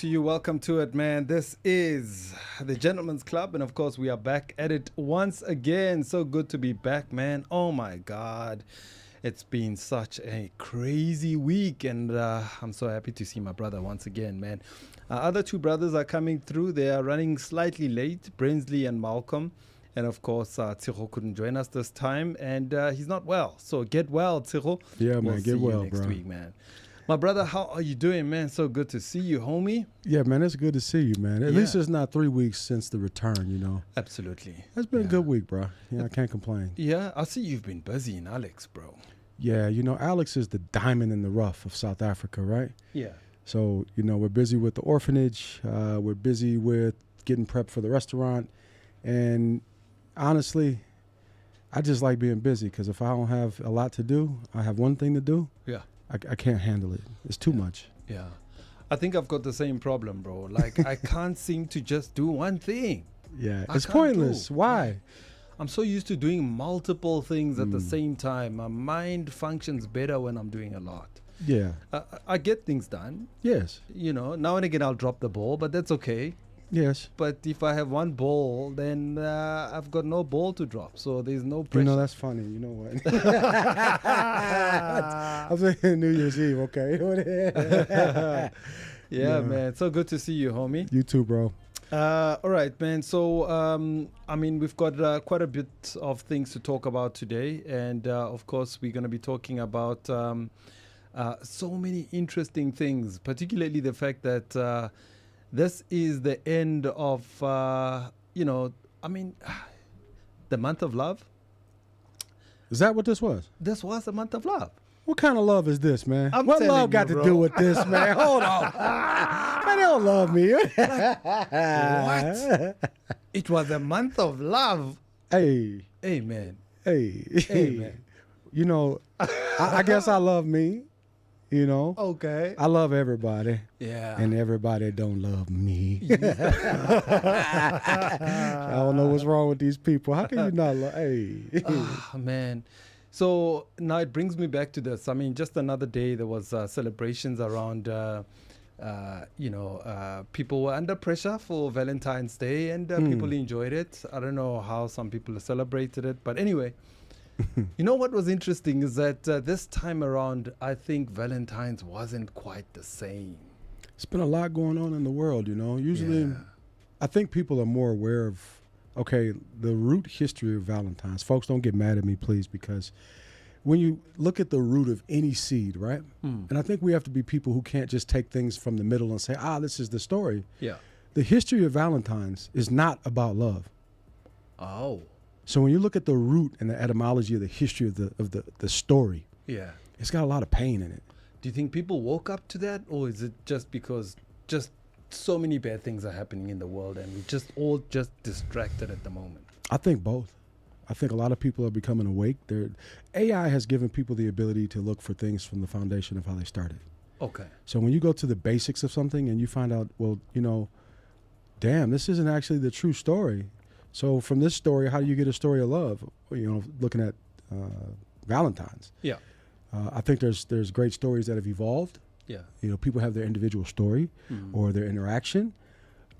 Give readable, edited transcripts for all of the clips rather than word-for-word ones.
to you. Welcome to it, man. This is the Gentleman's Club, and of course, we are back at it once again. So good to be back, man. Oh my God. It's been such a crazy week, and I'm so happy to see my brother once again, man. Other two brothers are coming through. They are running slightly late, Brinsley and Malcolm. And of course, Tshego couldn't join us this time, and he's not well. So get well, Tshego. Yeah, man, we'll get see well, you next bro. week, man. My brother, how are you doing, man? So good to see you, homie. Yeah, man, it's good to see you, man. At least it's not 3 weeks since the return, you know. Absolutely. It's been a good week, bro. Yeah, I can't complain. Yeah, I see you've been busy in Alex, bro. Yeah, you know, Alex is the diamond in the rough of South Africa, right? Yeah. So, you know, we're busy with the orphanage. We're busy with getting prepped for the restaurant. And honestly, I just like being busy because if I don't have a lot to do, I have one thing to do. Yeah. I can't handle it. It's too much. Yeah. I think I've got the same problem, bro. Like, I can't seem to just do one thing. Yeah, I it's can't pointless. do. Why? I'm so used to doing multiple things at the same time. My mind functions better when I'm doing a lot. Yeah. I get things done. Yes. You know, now and again I'll drop the ball, but that's okay. Yes. But if I have one ball, then I've got no ball to drop. So there's no pressure. You know, that's funny. You know what? I'm saying New Year's Eve, okay? Yeah, man. So good to see you, homie. You too, bro. All right, man. So, I mean, we've got quite a bit of things to talk about today. And, of course, we're going to be talking about so many interesting things, particularly the fact that this is the end of, you know, I mean, the month of love. Is that what this was? This was the month of love. What kind of love is this, man? I'm What telling love got you, to bro. do with this, man? Hold on. Man, they don't love me. What? It was a month of love. Hey. Amen. Hey. Amen. You know, I guess I love me, you know. Okay. I love everybody. Yeah. And everybody don't love me. I don't know what's wrong with these people. How can you not love? Hey. Oh, man. So now it brings me back to this. I mean, just another day there was celebrations around, you know, people were under pressure for Valentine's Day, and people enjoyed it. I don't know how some people celebrated it, but anyway, you know what was interesting is that this time around, I think Valentine's wasn't quite the same. It's been a lot going on in the world, you know. Usually, I think people are more aware of, okay, the root history of Valentine's. Folks, don't get mad at me, please, because when you look at the root of any seed, right? And I think we have to be people who can't just take things from the middle and say, this is the story. Yeah. The history of Valentine's is not about love. Oh. So when you look at the root and the etymology of the history of the story, Yeah. it's got a lot of pain in it. Do you think people woke up to that, or is it just because just so many bad things are happening in the world and we're just all just distracted at the moment? I think both. I think a lot of people are becoming awake. AI has given people the ability to look for things from the foundation of how they started. Okay. So when you go to the basics of something and you find out, well, you know, damn, this isn't actually the true story. So from this story, how do you get a story of love? You know, looking at Valentine's. Yeah. I think there's great stories that have evolved. Yeah. You know, people have their individual story or their interaction.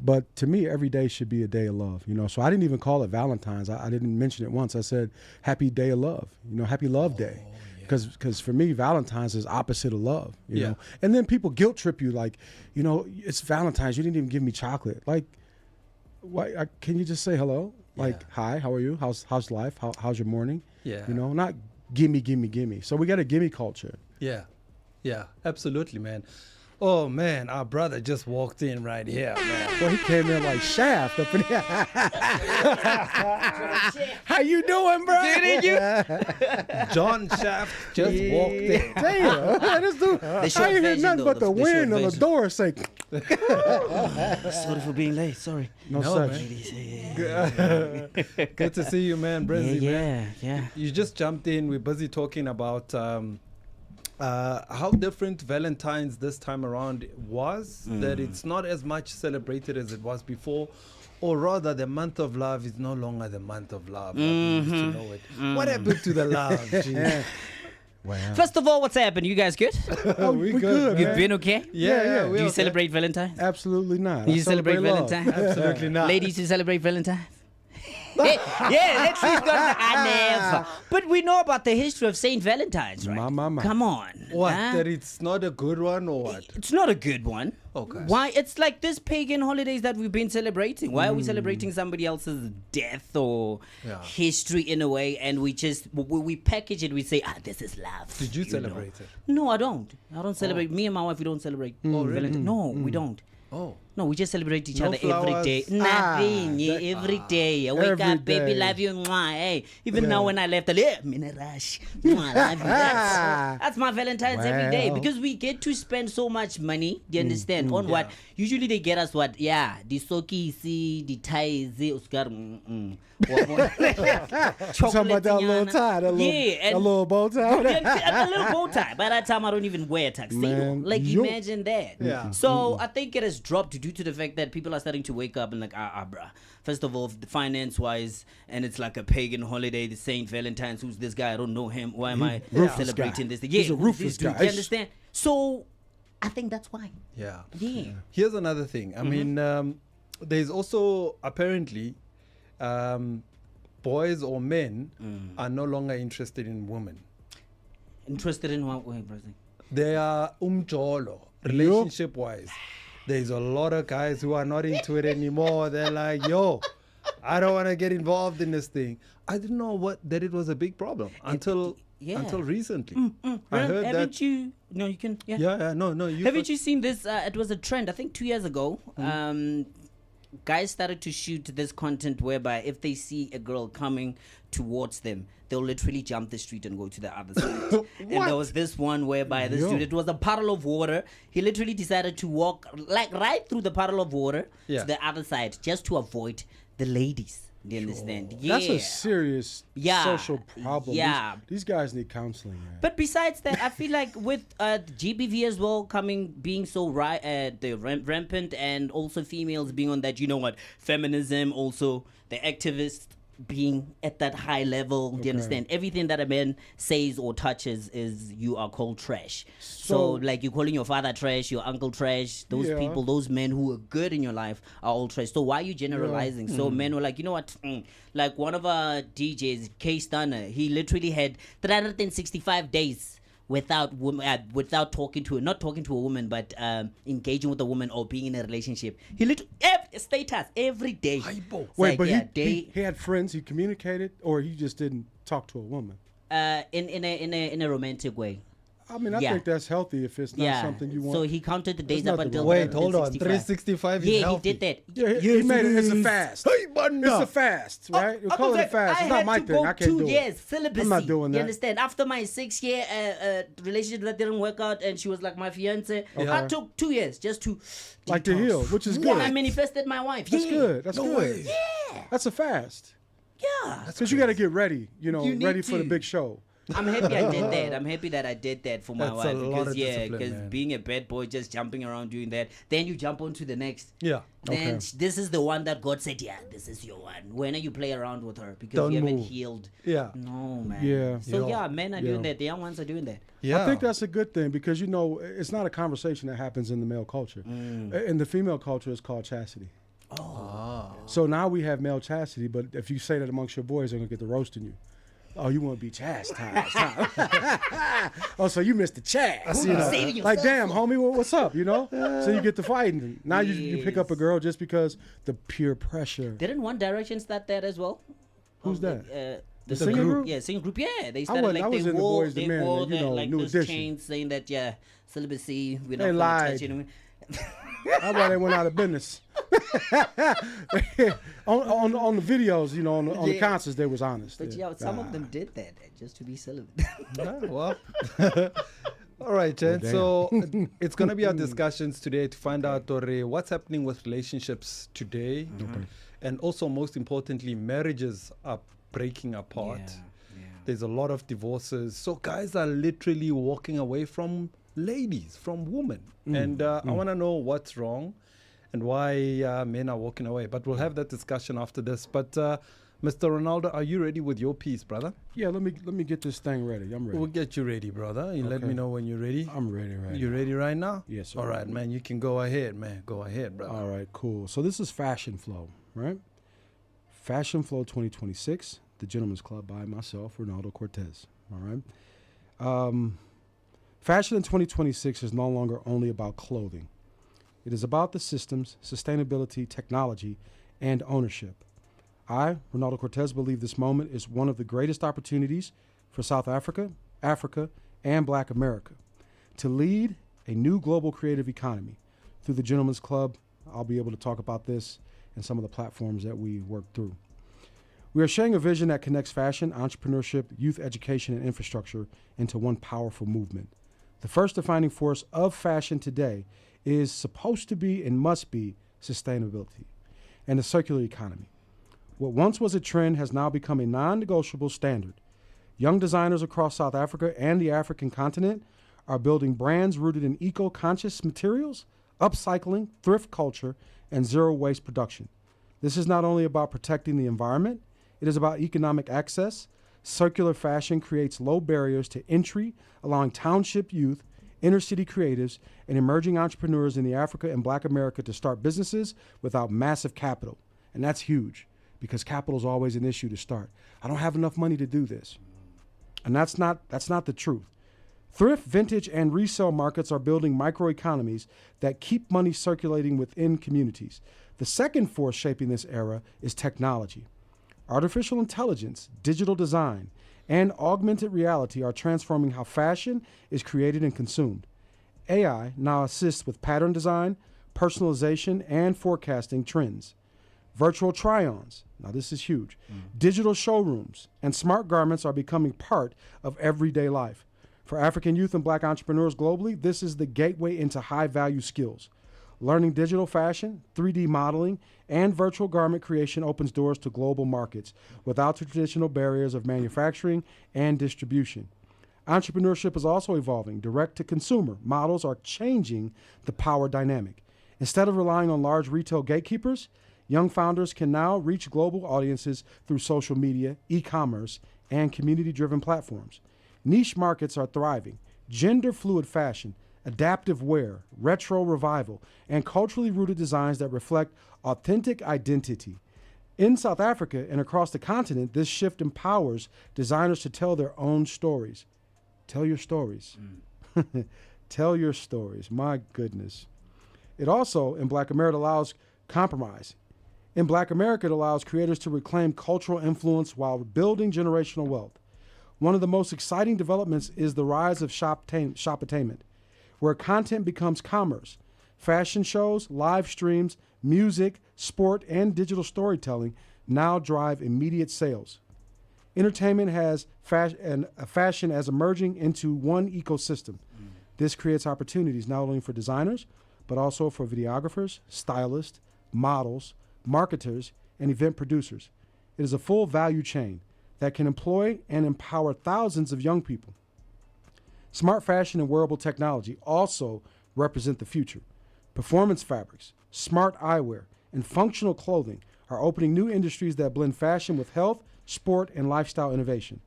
But to me, every day should be a day of love, you know. So I didn't even call it Valentine's. I didn't mention it once. I said, happy day of love, you know, happy love day. Because for me, Valentine's is opposite of love, you know. And then people guilt trip you like, you know, it's Valentine's. You didn't even give me chocolate. Like, why? Can you just say hello? Like, hi, how are you? How's life? How's your morning? Yeah. You know, not gimme, gimme, gimme. So we got a gimme culture. Yeah. Yeah, absolutely, man. Oh, man, our brother just walked in right here, man. Well, he came in like Shaft up in here. How you doing, bro? Didn't you? John Shaft just walked in. Damn, this dude, I ain't hear nothing but the wind on the door say. Sorry for being late. Sorry. No man. such. Good to see you, man. Brinsley, man. Yeah. You just jumped in. We're busy talking about how different Valentine's this time around was, that it's not as much celebrated as it was before, or rather the month of love is no longer the month of love like we used to know it. What happened to the love? Gee? Wow. First of all, what's happened? You guys good? Oh, we we good, good. You've man. been okay? Yeah. Do we Do you okay. celebrate Valentine's? Absolutely not. Do you I celebrate love. Valentine's? Absolutely not. Ladies, you celebrate Valentine's? Yeah, let's see. I never. But we know about the history of Saint Valentine's, right? My. Come on. What? huh? That it's not a good one or what? It's not a good one. Okay. Why? It's like this pagan holidays that we've been celebrating. Why are we celebrating somebody else's death or Yeah. history in a way? And we package it. We say, this is love. Did you know? celebrate it? No, I don't. I don't celebrate. Me and my wife, we don't celebrate. Valentine's. No, we don't. Oh. No, we just celebrate each No other every flowers? day. Nothing. Every day. I wake Every up, baby, day. love you. Mwah, hey. Even now when I left, I'm in a rush. Mwah, love you. That's my Valentine's every day. Wow. Because we get to spend so much money, do you understand? On what? Usually they get us what? Yeah, the sokis, the ties, the Oscar. Talking about that little tie, that Yeah, little bow tie. yeah, a little bow tie. By that time, I don't even wear a tuxedo. Man, Like, yo. imagine that. Yeah. So I think it has dropped due to the fact that people are starting to wake up and like, bruh. First of all, finance-wise, and it's like a pagan holiday. The Saint Valentine's, who's this guy? I don't know him. Why am I Ruthless celebrating guy. this? He's a who's ruthless this dude? guy. You understand? So I think that's why. Yeah. Yeah. Here's another thing. I mean, there's also apparently boys or men are no longer interested in women. Interested in what way, brother? They are umjolo, relationship-wise. There's a lot of guys who are not into it anymore. They're like, yo, I don't want to get involved in this thing. I didn't know that it was a big problem until recently. I heard Haven't that. you? No, you can. Yeah. Yeah, no. Haven't you seen this? It was a trend, I think 2 years ago. Guys started to shoot this content whereby if they see a girl coming towards them, they'll literally jump the street and go to the other side. And there was this one whereby this dude, it was a puddle of water. He literally decided to walk like right through the puddle of water to the other side just to avoid the ladies. Do you understand? Yeah. That's a serious social problem. Yeah. These guys need counseling, man. But besides that, I feel like with GBV as well being so rampant, and also females being on that, you know what, feminism, also the activists being at that high level. Do you understand? Everything that a man says or touches is you are called trash. So like you're calling your father trash, your uncle trash, those people, those men who are good in your life are all trash. So why are you generalizing? So men were like, you know what? Like one of our DJs, K Stunner, he literally had 365 days without not talking to a woman, but engaging with a woman or being in a relationship. He literally status every day. Wait, but he had friends. He communicated, or he just didn't talk to a woman. In a romantic way. I mean, I think that's healthy if it's not something you want. So he counted the days There's up nothing until wrong. Wait, hold on. 365 is Yeah, healthy. he did that. Yeah, he made it. It's a fast. Hey, man, It's a fast, right? You call it a fast. It's not my thing. I can't do it. 2 years celibacy. I'm not doing that. You understand? After my 6-year relationship that didn't work out, and she was like my fiance, I took 2 years just to Like to heal, which is good. I manifested my wife. That's good. That's good. way. Yeah. That's a fast. Yeah. Because you got to get ready, You need ready for the to. big show. I'm happy I did that. I'm happy that I did that for my That's wife. a lot Because of discipline, man. being a bad boy, just jumping around doing that, then you jump on to the next. Yeah. Then this is the one that God said, yeah, this is your one. When are you play around with her? Because Don't you haven't move. healed. Yeah. No, man. Yeah. So Yeah. men are doing that. The young ones are doing that. Yeah. I think that's a good thing because, it's not a conversation that happens in the male culture. In the female culture, it's called chastity. So now we have male chastity, but if you say that amongst your boys, they're going to get the roasting you. Oh, you want to be chastised, huh? Oh, so you missed the chast. Like, damn, homie, what's up, So you get to fighting. Now you pick up a girl just because the peer pressure. Didn't One Direction start that as well? Who's that? The singing group? Yeah, singing group. Yeah, they I started was in the wore, Boys they II Men, wore that, like New this Edition. chain saying that celibacy. We're They not lied. gonna touch anyone. That's why they went out of business. on the videos, on the concerts, they was honest. But some of them did that just to be celibate. Yeah, well. All right, Jen. So it's going to be our discussions today to find out what's happening with relationships today. And also, most importantly, marriages are breaking apart. Yeah. There's a lot of divorces. So guys are literally walking away from ladies, from women. And I want to know what's wrong and why men are walking away. But we'll have that discussion after this. But Mr. Ronaldo, are you ready with your piece, brother? Yeah, let me get this thing ready. I'm ready. We'll get you ready, brother. You let me know when you're ready. I'm ready right You now. ready right now? Yes, sir. All right, man. You can go ahead, man. Go ahead, brother. All right, cool. So this is Fashion Flow, right? Fashion Flow 2026, the Gentleman's Club by myself, Ronaldo Cortez. All right. Fashion in 2026 is no longer only about clothing. It is about the systems, sustainability, technology, and ownership. I, Ronaldo Cortez, believe this moment is one of the greatest opportunities for South Africa, Africa, and Black America to lead a new global creative economy. Through the Gentleman's Club, I'll be able to talk about this and some of the platforms that we work through. We are sharing a vision that connects fashion, entrepreneurship, youth education, and infrastructure into one powerful movement. The first defining force of fashion today is supposed to be and must be sustainability and the circular economy. What once was a trend has now become a non-negotiable standard. Young designers across South Africa and the African continent are building brands rooted in eco-conscious materials, upcycling, thrift culture, and zero-waste production. This is not only about protecting the environment, it is about economic access. Circular fashion creates low barriers to entry, allowing township youth, inner-city creatives, and emerging entrepreneurs in the Africa and Black America to start businesses without massive capital. And that's huge, because capital is always an issue to start. I don't have enough money to do this. And that's not the truth. Thrift, vintage, and resale markets are building microeconomies that keep money circulating within communities. The second force shaping this era is technology. Artificial intelligence, digital design, and augmented reality are transforming how fashion is created and consumed. AI now assists with pattern design, personalization, and forecasting trends. Virtual try-ons, now this is huge. Digital showrooms and smart garments are becoming part of everyday life. For African youth and Black entrepreneurs globally, this is the gateway into high-value skills. Learning digital fashion, 3D modeling, and virtual garment creation opens doors to global markets without the traditional barriers of manufacturing and distribution. Entrepreneurship is also evolving. Direct-to-consumer models are changing the power dynamic. Instead of relying on large retail gatekeepers, young founders can now reach global audiences through social media, e-commerce, and community-driven platforms. Niche markets are thriving. Gender-fluid fashion, adaptive wear, retro revival, and culturally rooted designs that reflect authentic identity. In South Africa and across the continent, this shift empowers designers to tell their own stories. Tell your stories. Tell your stories. My goodness. It also, in Black America, allows compromise. In Black America, it allows creators to reclaim cultural influence while building generational wealth. One of the most exciting developments is the rise of shoptainment, where content becomes commerce. Fashion shows, live streams, music, sport, and digital storytelling now drive immediate sales. Entertainment has fashion as emerging into one ecosystem. This creates opportunities not only for designers, but also for videographers, stylists, models, marketers, and event producers. It is a full value chain that can employ and empower thousands of young people. Smart fashion and wearable technology also represent the future. Performance fabrics, smart eyewear, and functional clothing are opening new industries that blend fashion with health, sport, and lifestyle innovation.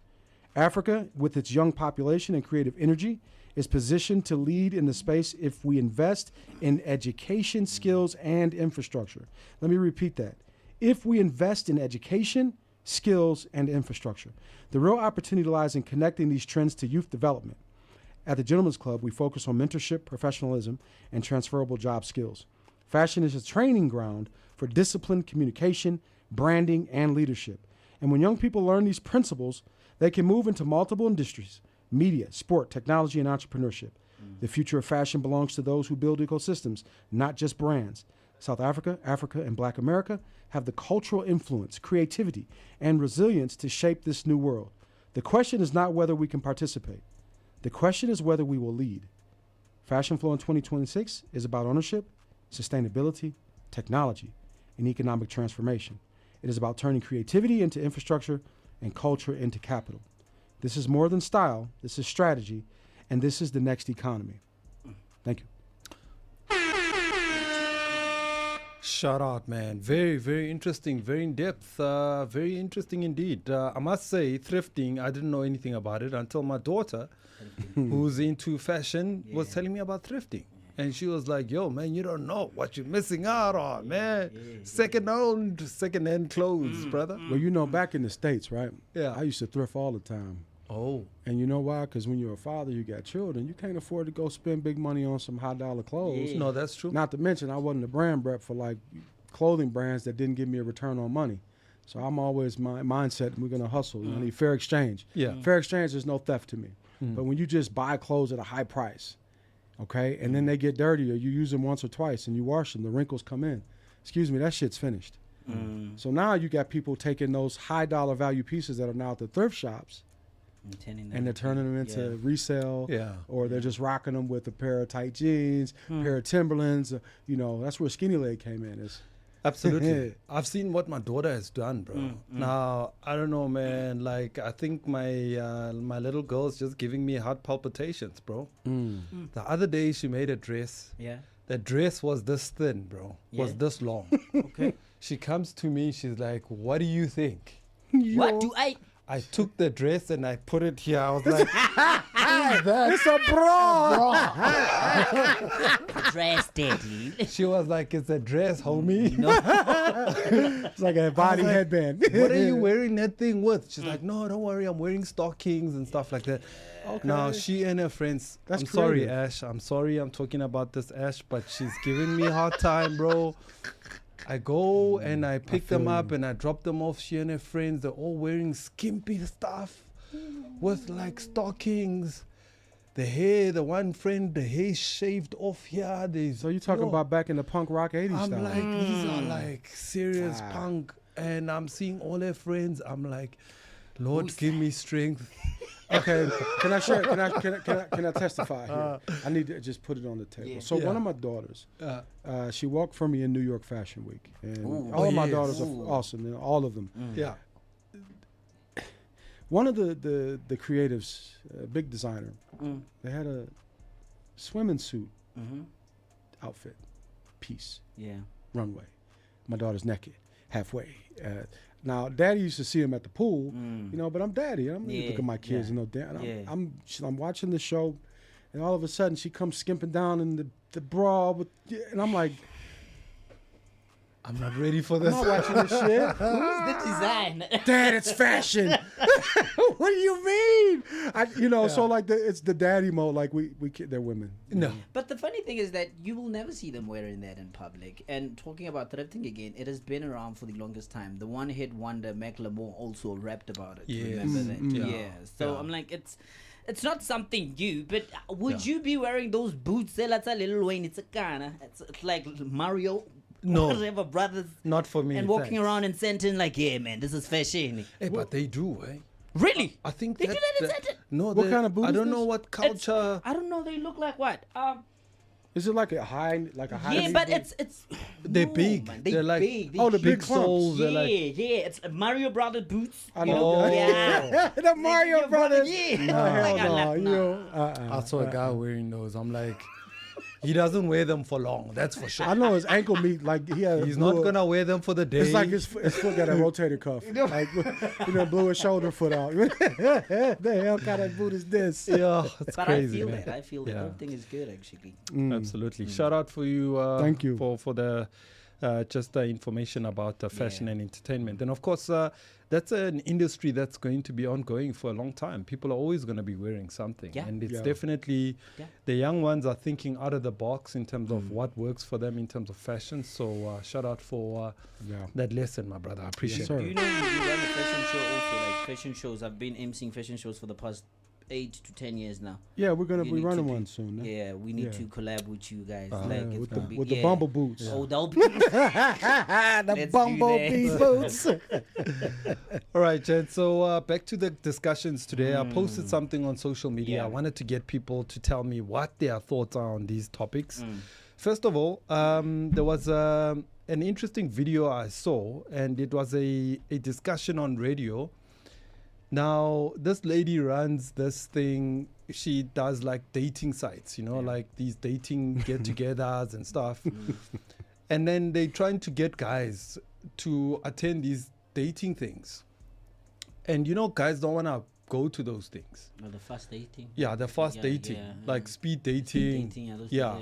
Africa, with its young population and creative energy, is positioned to lead in the space if we invest in education, skills, and infrastructure. Let me repeat that. If we invest in education, skills, and infrastructure. The real opportunity lies in connecting these trends to youth development. At the Gentleman's Club, we focus on mentorship, professionalism, and transferable job skills. Fashion is a training ground for disciplined communication, branding, and leadership. And when young people learn these principles, they can move into multiple industries: media, sport, technology, and entrepreneurship. The future of fashion belongs to those who build ecosystems, not just brands. South Africa, Africa, and Black America have the cultural influence, creativity, and resilience to shape this new world. The question is not whether we can participate. The question is whether we will lead. Fashion Flow in 2026 is about ownership, sustainability, technology, and economic transformation. It is about turning creativity into infrastructure and culture into capital. This is more than style, this is strategy, and this is the next economy. Thank you. Shout out, man. Very, very interesting, very in depth, very interesting indeed. I must say, thrifting, I didn't know anything about it until my daughter, who's into fashion, was telling me about thrifting. And she was like, yo, man, you don't know what you're missing out on, man. Second-hand clothes, brother. Well, you know, back in the States, right? Yeah. I used to thrift all the time. Oh. And you know why? Because when you're a father, you got children. You can't afford to go spend big money on some high-dollar clothes. No, that's true. Not to mention, I wasn't a brand rep for, like, clothing brands that didn't give me a return on money. So I'm always my mindset, we're going to hustle. I need fair exchange. Yeah. Fair exchange is no theft to me. But when you just buy clothes at a high price, okay, and then they get dirty or you use them once or twice and you wash them, the wrinkles come in. Excuse me, that shit's finished. So now you got people taking those high-dollar value pieces that are now at the thrift shops and they're turning them into resale, or they're just rocking them with a pair of tight jeans, pair of Timberlands. You know, that's where Skinny Leg came in. Absolutely. I've seen what my daughter has done, bro. Now, I don't know, man. Like, I think my little girl's just giving me heart palpitations, bro. The other day, she made a dress. Yeah. The dress was this thin, bro. Was Yeah. this long. Okay. She comes to me. She's like, what do you think? What do I? I took the dress and I put it here. I was like, It's a bra. Dress, daddy. she was like, it's a dress, homie. It's like a body like, headband. What are you wearing that thing with? She's like, no, don't worry. I'm wearing stockings and stuff like that. Okay. Now, she and her friends, That's I'm sorry, creative. Ash. I'm sorry I'm talking about this, Ash, but she's giving me a hard time, bro. I go and I pick them up and I drop them off. She and her friends, they're all wearing skimpy stuff with like stockings. The hair, the one friend, the hair shaved off here. So you're talking about back in the punk rock 80s I'm style. like, these are like serious punk. And I'm seeing all her friends. I'm like, Lord, give me strength. Okay, can I share? Can I testify here? I need to just put it on the table. Yeah. So one of my daughters, she walked for me in New York Fashion Week, and all Oh, of my yes. daughters are awesome. You know, all of them. Yeah. One of the creatives, big designer, they had a swimming suit outfit piece, runway. My daughter's naked, halfway. Now, Daddy used to see him at the pool, you know, but I'm Daddy. I'm gonna look at my kids, you know. I'm watching the show, and all of a sudden she comes skimping down in the bra, and I'm like, I'm not ready for I'm this. not watching this shit. Who's the design? Dad, it's fashion. What do you mean? So like it's the daddy mode. Like they're women. No. But the funny thing is that you will never see them wearing that in public. And talking about thrifting again, it has been around for the longest time. The one-hit wonder Macklemore also rapped about it. Yes. Remember that? Yeah. Yeah. So Yeah. I'm like, it's not something new, but would you be wearing those boots? That's a Lil Wayne. It's a Ghana. It's like Mario. No. Whatever, brothers. Not for me. And walking thanks. around in Senton like, yeah, man, this is fashion. Hey, but they do, eh? Really? I think They do that in Senton? No, What kind of boot I is don't know this? what culture. I don't know. They look like what? Is it like a high? Yeah, but it's They're no, big. man, They're like big. the big soles. Yeah, They're like it's Mario Brothers boots. I you know. Yeah. The Mario Brothers. Yeah. Oh, hell Like a no. lap You now. know, I saw a guy wearing those. I'm like, he doesn't wear them for long. That's for sure. I know his ankle meat. Like He's not gonna wear them for the day. It's like his foot got a rotator cuff. Like, blew his shoulder foot out. The hell kind of boot is this? Yeah, it's But crazy, I feel man. that. I feel Yeah. that everything is good actually. Absolutely. Shout out for you. Thank you. for the just the information about fashion and entertainment. And of course, that's an industry that's going to be ongoing for a long time. People are always going to be wearing something. Yeah. And it's Yeah. definitely, Yeah. the young ones are thinking out of the box in terms of what works for them in terms of fashion. So shout out for that lesson, my brother. I appreciate sir. it. Do you know you run a fashion show also? Like fashion shows. I've been emceeing fashion shows for the past 8 to 10 years now. Yeah, we're gonna You be need running to do- one soon. eh? Yeah, we need Yeah. to collab with you guys. Uh-huh. Like Yeah, it's gonna be with the bumble boots. Oh, that'll be. The Let's do bumblebee that. boots. All right, Jed. So back to the discussions today. I posted something on social media. Yeah. I wanted to get people to tell me what their thoughts are on these topics. First of all, there was an interesting video I saw, and it was a discussion on radio. Now, this lady runs this thing. She does like dating sites, like these dating get-togethers and stuff. And then they're trying to get guys to attend these dating things. And guys don't want to go to those things. Well, the fast dating. Yeah, the fast dating, like speed dating. Yeah.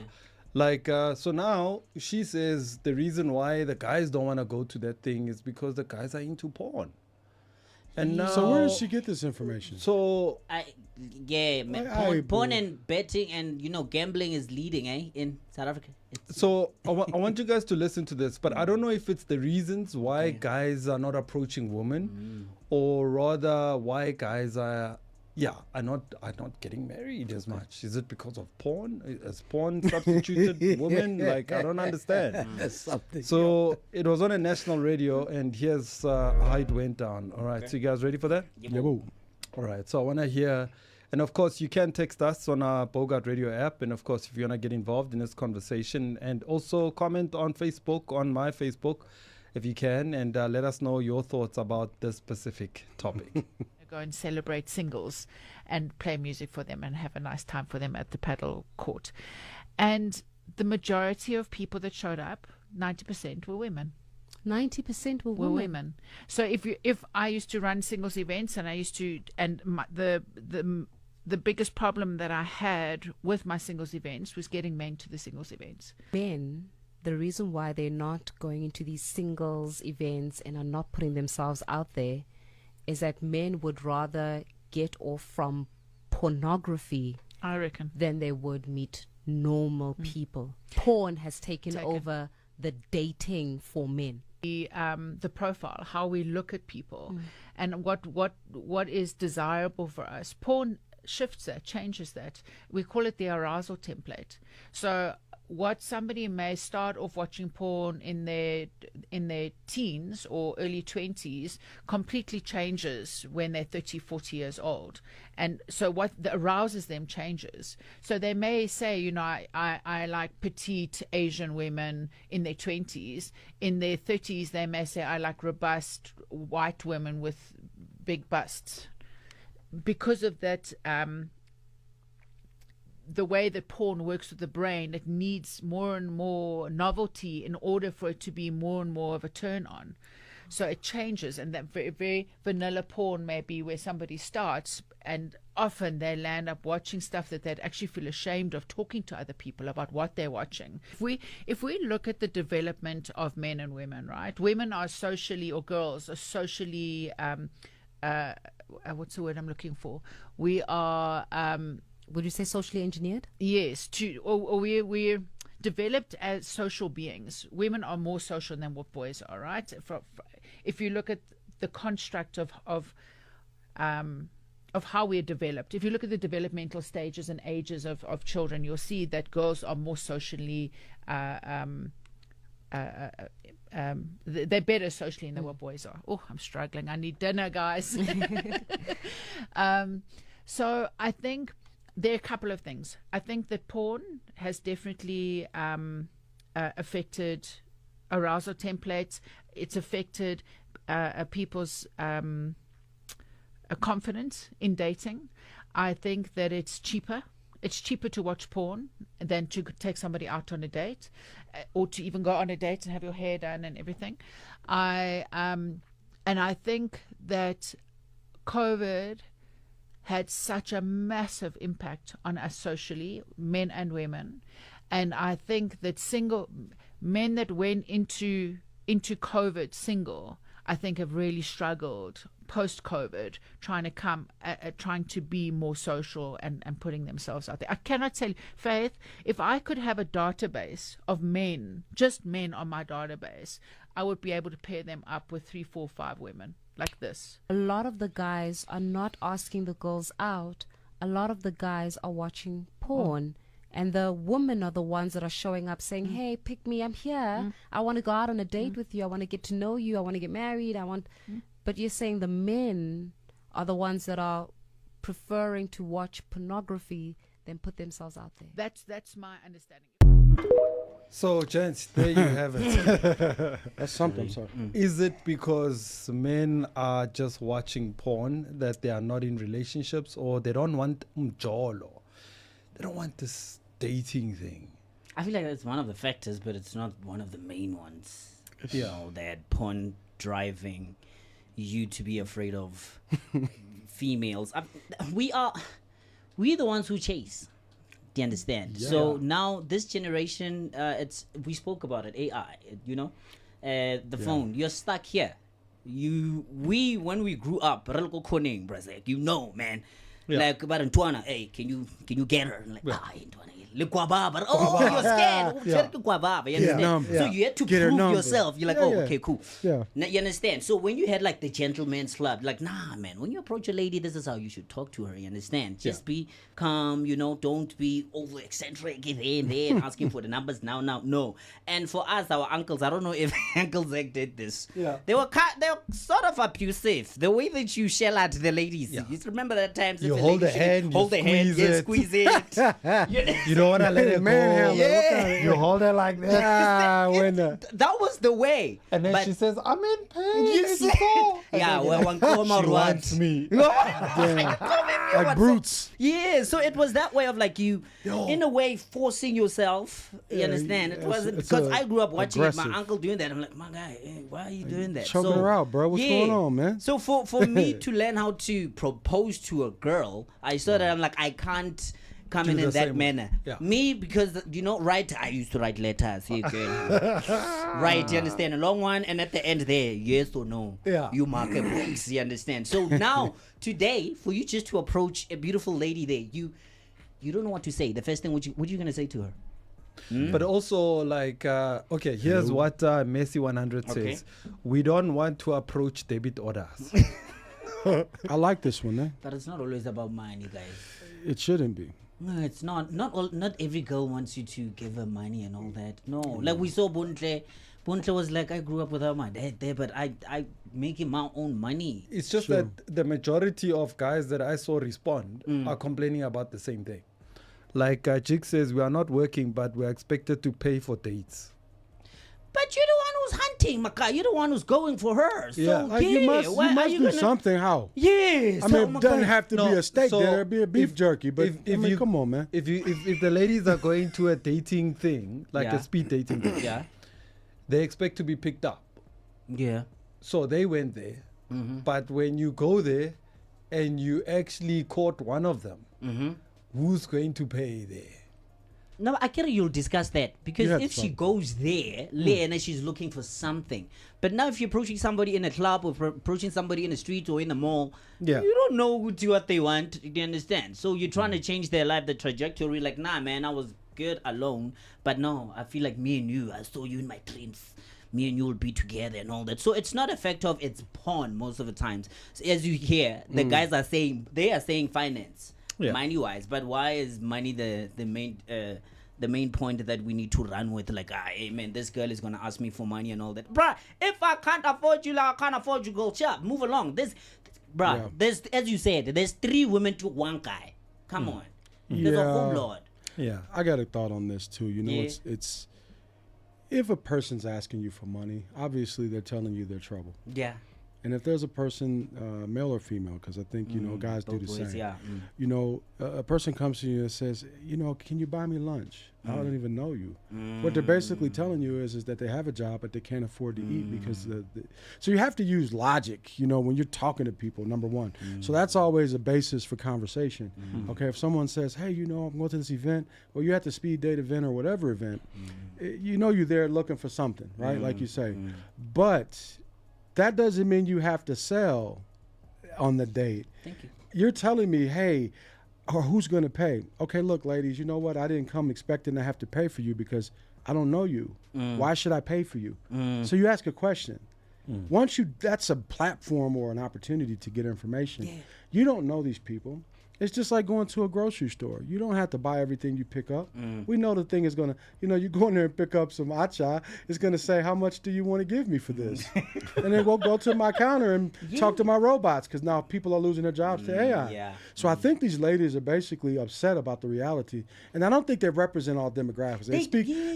Like, so now she says the reason why the guys don't want to go to that thing is because the guys are into porn. And now, so where does she get this information? So porn and betting and gambling is leading in South Africa. So I want you guys to listen to this, but I don't know if it's the reasons why guys are not approaching women, or rather why guys are not getting married as much. Is it because of porn? Has porn substituted women? Like, I don't understand. That's something. So it was on a national radio, and here's how it went down. All right, so you guys ready for that? Yeah. All right, so I want to hear, and of course you can text us on our Bogart Radio app, and of course if you want to get involved in this conversation, and also comment on Facebook, on my Facebook, if you can, and let us know your thoughts about this specific topic. Go and celebrate singles and play music for them and have a nice time for them at the paddle court. And the majority of people that showed up, 90% were women. 90% were women. So if I used to run singles events, and I used to, and the biggest problem that I had with my singles events was getting men to the singles events. Men, the reason why they're not going into these singles events and are not putting themselves out there is that men would rather get off from pornography, I reckon, than they would meet normal people. Porn has taken over the dating for men. The profile, how we look at people, and what is desirable for us. Porn shifts that, changes that. We call it the arousal template. So what somebody may start off watching porn in their teens or early 20s completely changes when they're 30, 40 years old. And so what arouses them changes. So they may say, I like petite Asian women in their 20s. In their 30s, they may say, I like robust white women with big busts. Because of that, the way that porn works with the brain, it needs more and more novelty in order for it to be more and more of a turn on. So it changes, and that very, very vanilla porn may be where somebody starts, and often they land up watching stuff that they'd actually feel ashamed of talking to other people about what they're watching. If we look at the development of men and women, right? Women are socially, or girls are socially, what's the word I'm looking for? We are... would you say socially engineered? Yes, we're developed as social beings. Women are more social than what boys are, right? If you look at the construct of how we're developed, if you look at the developmental stages and ages of children, you'll see that girls are more socially, they're better socially than what boys are. Oh, I'm struggling. I need dinner, guys. So I think there are a couple of things. I think that porn has definitely affected arousal templates. It's affected people's confidence in dating. I think that it's cheaper. It's cheaper to watch porn than to take somebody out on a date, or to even go on a date and have your hair done and everything. And I think that COVID had such a massive impact on us socially, men and women. And I think that single men that went into COVID single, I think have really struggled post-COVID, trying to be more social and putting themselves out there. I cannot tell you, Faith, if I could have a database of men, just men on my database, I would be able to pair them up with 3, 4, 5 women like this. A lot of the guys are not asking the girls out. A lot of the guys are watching porn. And the women are the ones that are showing up saying, hey, pick me, I'm here. I want to go out on a date with you. I want to get to know you. I want to get married. But you're saying the men are the ones that are preferring to watch pornography than put themselves out there. That's my understanding. So, gents, there you have it. That's something, sir. Is it because men are just watching porn that they are not in relationships, or they don't want umjolo? They don't want this dating thing. I feel like that's one of the factors, but it's not one of the main ones. Yeah. You know, that porn driving you to be afraid of females. We're the ones who chase. Do you understand? Yeah. So now this generation, we spoke about it, AI. You know, the phone. You're stuck here. When we grew up, you know, man. Yeah. Like about Antoine, hey, can you get her? Like, Antoine, you're scared. Yeah. You understand? Yeah. So you had to Get her prove number. yourself. You're like, Yeah, oh, yeah. okay, cool. Yeah. Now, you understand? So when you had like the gentleman's club, like, nah, man, when you approach a lady, this is how you should talk to her. You understand? Just be calm, you know, don't be over eccentric and asking for the numbers now. No. And for us, our uncles, I don't know if Uncle Zach did this. Yeah. They were sort of abusive. The way that you shell out the ladies. Yeah. You remember that times You if a hold lady the hand, you hold the hand, squeeze yeah, it. squeeze it. You don't want to let it go. Manhandle. Yeah. You hold it like this. That was the way. And then But- she says, I'm in pain. You It's see? so. And Yeah, then well, one coma she wants me. Like brutes. Yeah, so it was that way of like you, in a way, forcing yourself. You Yeah, understand? It it's- wasn't it's because a- I grew up watching it, my aggressive. uncle doing that. I'm like, my guy, why are you doing that? Choking her out, bro. What's going on, man? So for me to learn how to propose to a girl, I started. I'm like, I can't come Do in the that same way. manner. Yeah. Me, because I used to write letters. Here, girl. Right, you understand? A long one, and at the end there, yes or no. Yeah. You mark a box. You understand? So now, today, for you just to approach a beautiful lady there, you don't know what to say. The first thing, what you gonna say to her? But also, like, okay, here's what Messi 100 Okay. says. We don't want to approach debit orders. I like this one, eh? But it's not always about money, guys. It shouldn't be. No, it's not. Not every girl wants you to give her money and all that. No, like we saw Buntle. Buntle was like, I grew up without my dad there, but I making my own money. It's just Sure. that the majority of guys that I saw respond are complaining about the same thing. Like Jig says, we are not working, but we're expected to pay for dates. But you're the one who's hunting, Maka. You're the one who's going for her. So Yeah. Like, you must do something. How? Yeah. I mean, it doesn't have to be No, a steak so dinner. It'd be a beef if- jerky. But if I mean, you- come on, man. If the ladies are going to a dating thing, like Yeah. a speed dating thing, Yeah. they expect to be picked up. Yeah. So they went there. But when you go there and you actually caught one of them, who's going to pay there? No, I care you'll discuss that because You had if she some. goes there, Lena, she's looking for something. But now, if you're approaching somebody in a club or approaching somebody in the street or in the mall, Yeah. you don't know what they want. You understand? So you're trying to change their life, the trajectory. Like, nah, man, I was good alone, but no, I feel like me and you. I saw you in my dreams. Me and you will be together and all that. So it's not a fact of it's porn most of the times. So as you hear, the guys are saying finance. Yeah. Money wise, but why is money the main point that we need to run with? Like, hey man, this girl is gonna ask me for money and all that, bruh. If I can't afford you, like, I can't afford you, girl. Chap, move along. Bruh, Yeah. there's, as you said, there's 3 women to 1 guy. Come on, there's a whole Yeah. lot. Yeah. I got a thought on this too. You know, Yeah. it's if a person's asking you for money, obviously they're telling you their trouble. Yeah, And if there's a person, male or female, because I think, you know, guys do both the ways, same. yeah. You know, a person comes to you and says, you know, can you buy me lunch? I don't even know you. What they're basically telling you is that they have a job, but they can't afford to eat because so you have to use logic, you know, when you're talking to people, number one. So that's always a basis for conversation. Okay, if someone says, hey, you know, I'm going to this event, or you're at the speed date event or whatever event, you know you're there looking for something, right? Like you say. But that doesn't mean you have to sell on the date. Thank you. You're telling me, hey, or who's going to pay? Okay, look, ladies, you know what? I didn't come expecting to have to pay for you because I don't know you. Why should I pay for you? So you ask a question. Once that's a platform or an opportunity to get information. Yeah. You don't know these people. It's just like going to a grocery store. You don't have to buy everything you pick up. We know the thing is going to, you know, you go in there and pick up some acha. It's going to say, how much do you want to give me for this? And then we'll go to my counter and talk to my robots because now people are losing their jobs to AI. Yeah. So I think these ladies are basically upset about the reality. And I don't think they represent all demographics. They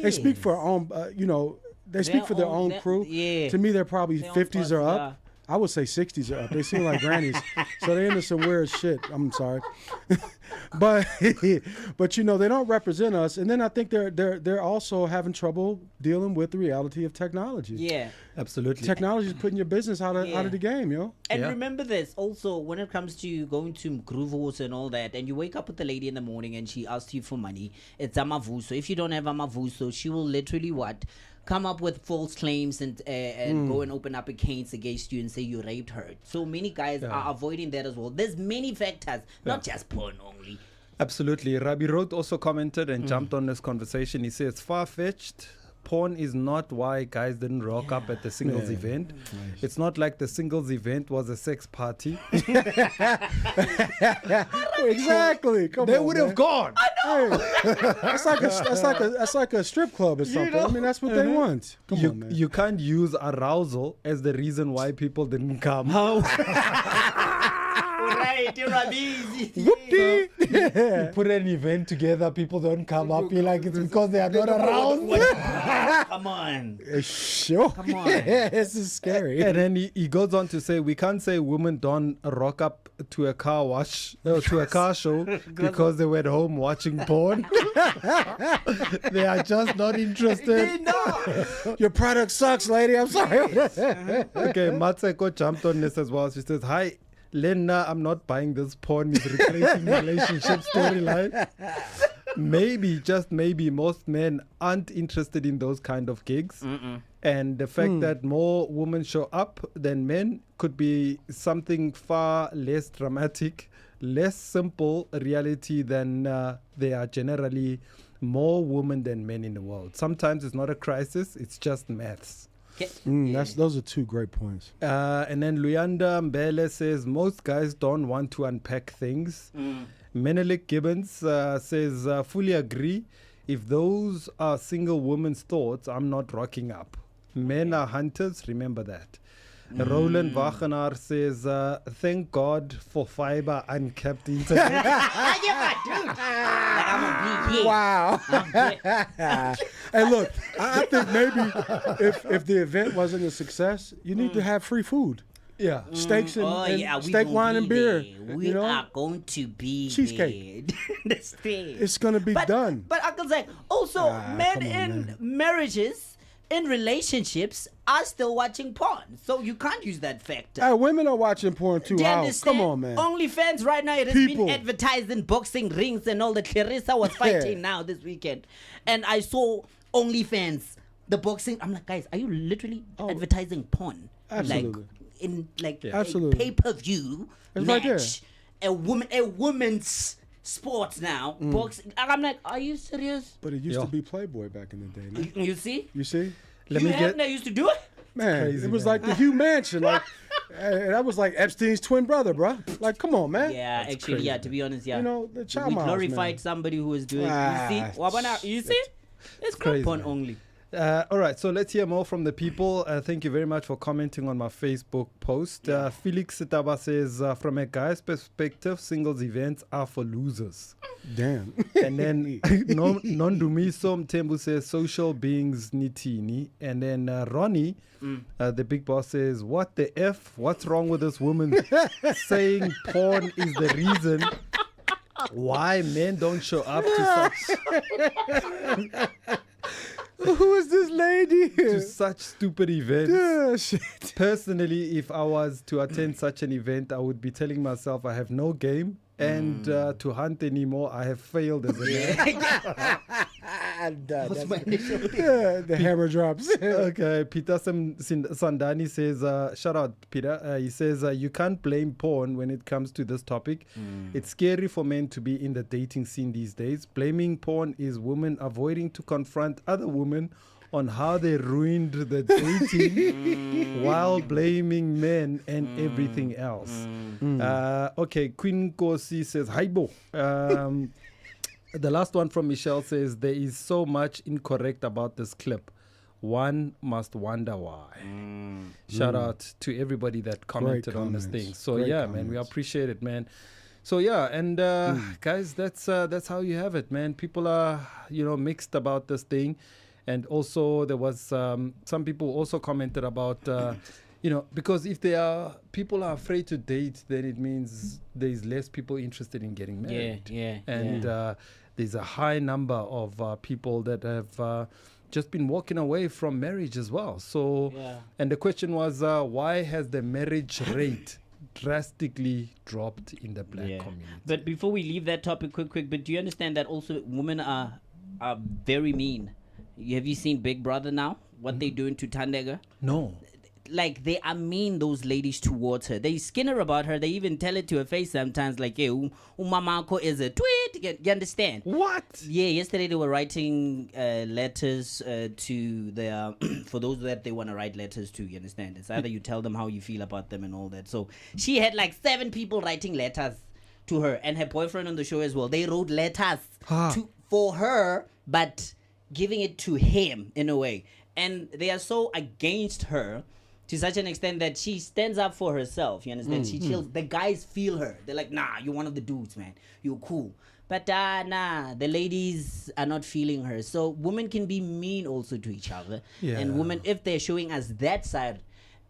speak for their own, you know, they speak for their own crew. Yeah. To me, they're probably Their own 50s or person, up. I would say 60s are up. They seem like grannies, so they're into some weird shit. I'm sorry, but but you know they don't represent us. And then I think they're also having trouble dealing with the reality of technology. Yeah. Absolutely. Technology is putting your business out of the game, yo. And Yeah. remember this also when it comes to going to Groovos and all that, and you wake up with the lady in the morning and she asks you for money, it's amavuso. If you don't have amavuso, she will literally come up with false claims and go and open up a case against you and say you raped her. So many guys are avoiding that as well. There's many factors, not just porn only. Absolutely. Rabbi Roth also commented and jumped on this conversation. He says, far-fetched. Porn is not why guys didn't rock up at the singles event. Nice. It's not like the singles event was a sex party. Exactly. Come They on, would man. have gone. Hey, that's like a strip club or something. I mean, that's what they want. Come on, man. You can't use arousal as the reason why people didn't come. Right, you're busy. You put an event together, people don't come up. You're like, it's because they are not around. Come on. Sure. Come on. This is scary. And then he goes on to say, we can't say women don't rock up to a car wash, to a car show because they were at home watching porn. They are just not interested. Your product sucks, lady. I'm sorry. Okay, Matseko jumped on this as well. She says, hi, Lena, I'm not buying this porn. It's replacing relationship storyline. Maybe, just maybe, most men aren't interested in those kind of gigs. And the fact that more women show up than men could be something far less dramatic, less simple reality than there are generally more women than men in the world. Sometimes it's not a crisis, it's just maths. Those are two great points. And then Luyanda Mbele says, most guys don't want to unpack things. Menelik Gibbons says, fully agree. If those are single women's thoughts, I'm not rocking up. Men are hunters, remember that. Roland Wagenaar says, thank God for fiber uncapped internet. Wow. Hey, look, I think maybe if the event wasn't a success, you need to have free food. Yeah. Steaks and, we steak, gon' wine, be and beer. there. We you know? are going to be Cheesecake. there. This thing. It's going to be done. But Uncle Zach, also men come on, in man. marriages, in relationships, are still watching porn. So you can't use that factor. Hey, women are watching porn too. Do you How? understand? Come on, man. OnlyFans right now, it has People. been advertised in boxing rings and all that. Clarissa was fighting now this weekend. And I saw OnlyFans, the boxing. I'm like, guys, are you literally advertising porn? Absolutely. Like, in like a Absolutely. pay-per-view It's right there. match. A woman's sports now. Boxing. And I'm like, are you serious? But it used to be Playboy back in the day, man. You see? You see? Let you me get... used to do it? Man, crazy, it was man. like the Hugh Mansion. Like, that was like Epstein's twin brother, bro. Like, come on, man. Yeah, actually, crazy, yeah, to be honest, yeah. You know, the child we moms, glorified man. somebody who was doing Ah, you see? Wabana, you see? It's crazy, not porn man. only. All right, so let's hear more from the people. Thank you very much for commenting on my Facebook post. Felix Sitaba says, from a guy's perspective, singles events are for losers. Damn. And then Nondumiso Mtembu says, social beings nitini. And then Ronnie, the big boss, says, what the F? What's wrong with this woman saying porn is the reason why men don't show up to such... Who is this lady? to such stupid events. Yeah, shit. Personally, if I was to attend such an event, I would be telling myself I have no game and to hunt anymore, I have failed as a man. The hammer drops. Okay, Peter Sandani says, shout out Peter, he says, you can't blame porn when it comes to this topic. It's scary for men to be in the dating scene these days. Blaming porn is women avoiding to confront other women on how they ruined the dating while blaming men and everything else. Okay, Queen Kosi says, Haibo. The last one from Michelle says, there is so much incorrect about this clip. One must wonder why. Shout out to everybody that commented on this thing. So Great yeah, man, we comments. appreciate it, man. So yeah, and guys, that's how you have it, man. People are, mixed about this thing. And also there was some people also commented about, You know, because if people are afraid to date, then it means there's less people interested in getting married. And there's a high number of people that have just been walking away from marriage as well. So, and the question was, why has the marriage rate drastically dropped in the black community? But before we leave that topic, quick, but do you understand that also women are very mean? Have you seen Big Brother now? What they're doing to Tandega? No. Like, they are mean, those ladies, towards her. They skin her about her. They even tell it to her face sometimes, like, hey, umamako is a tweet. You understand? What? Yeah, yesterday they were writing letters to their, for those that they want to write letters to, you understand? It's either you tell them how you feel about them and all that. So she had like 7 people writing letters to her, and her boyfriend on the show as well. They wrote letters for her, but giving it to him in a way. And they are so against her to such an extent that she stands up for herself. You understand? She chills. The guys feel her. They're like, nah, you're one of the dudes, man. You're cool. But nah, the ladies are not feeling her. So women can be mean also to each other. Yeah. And women, if they're showing us that side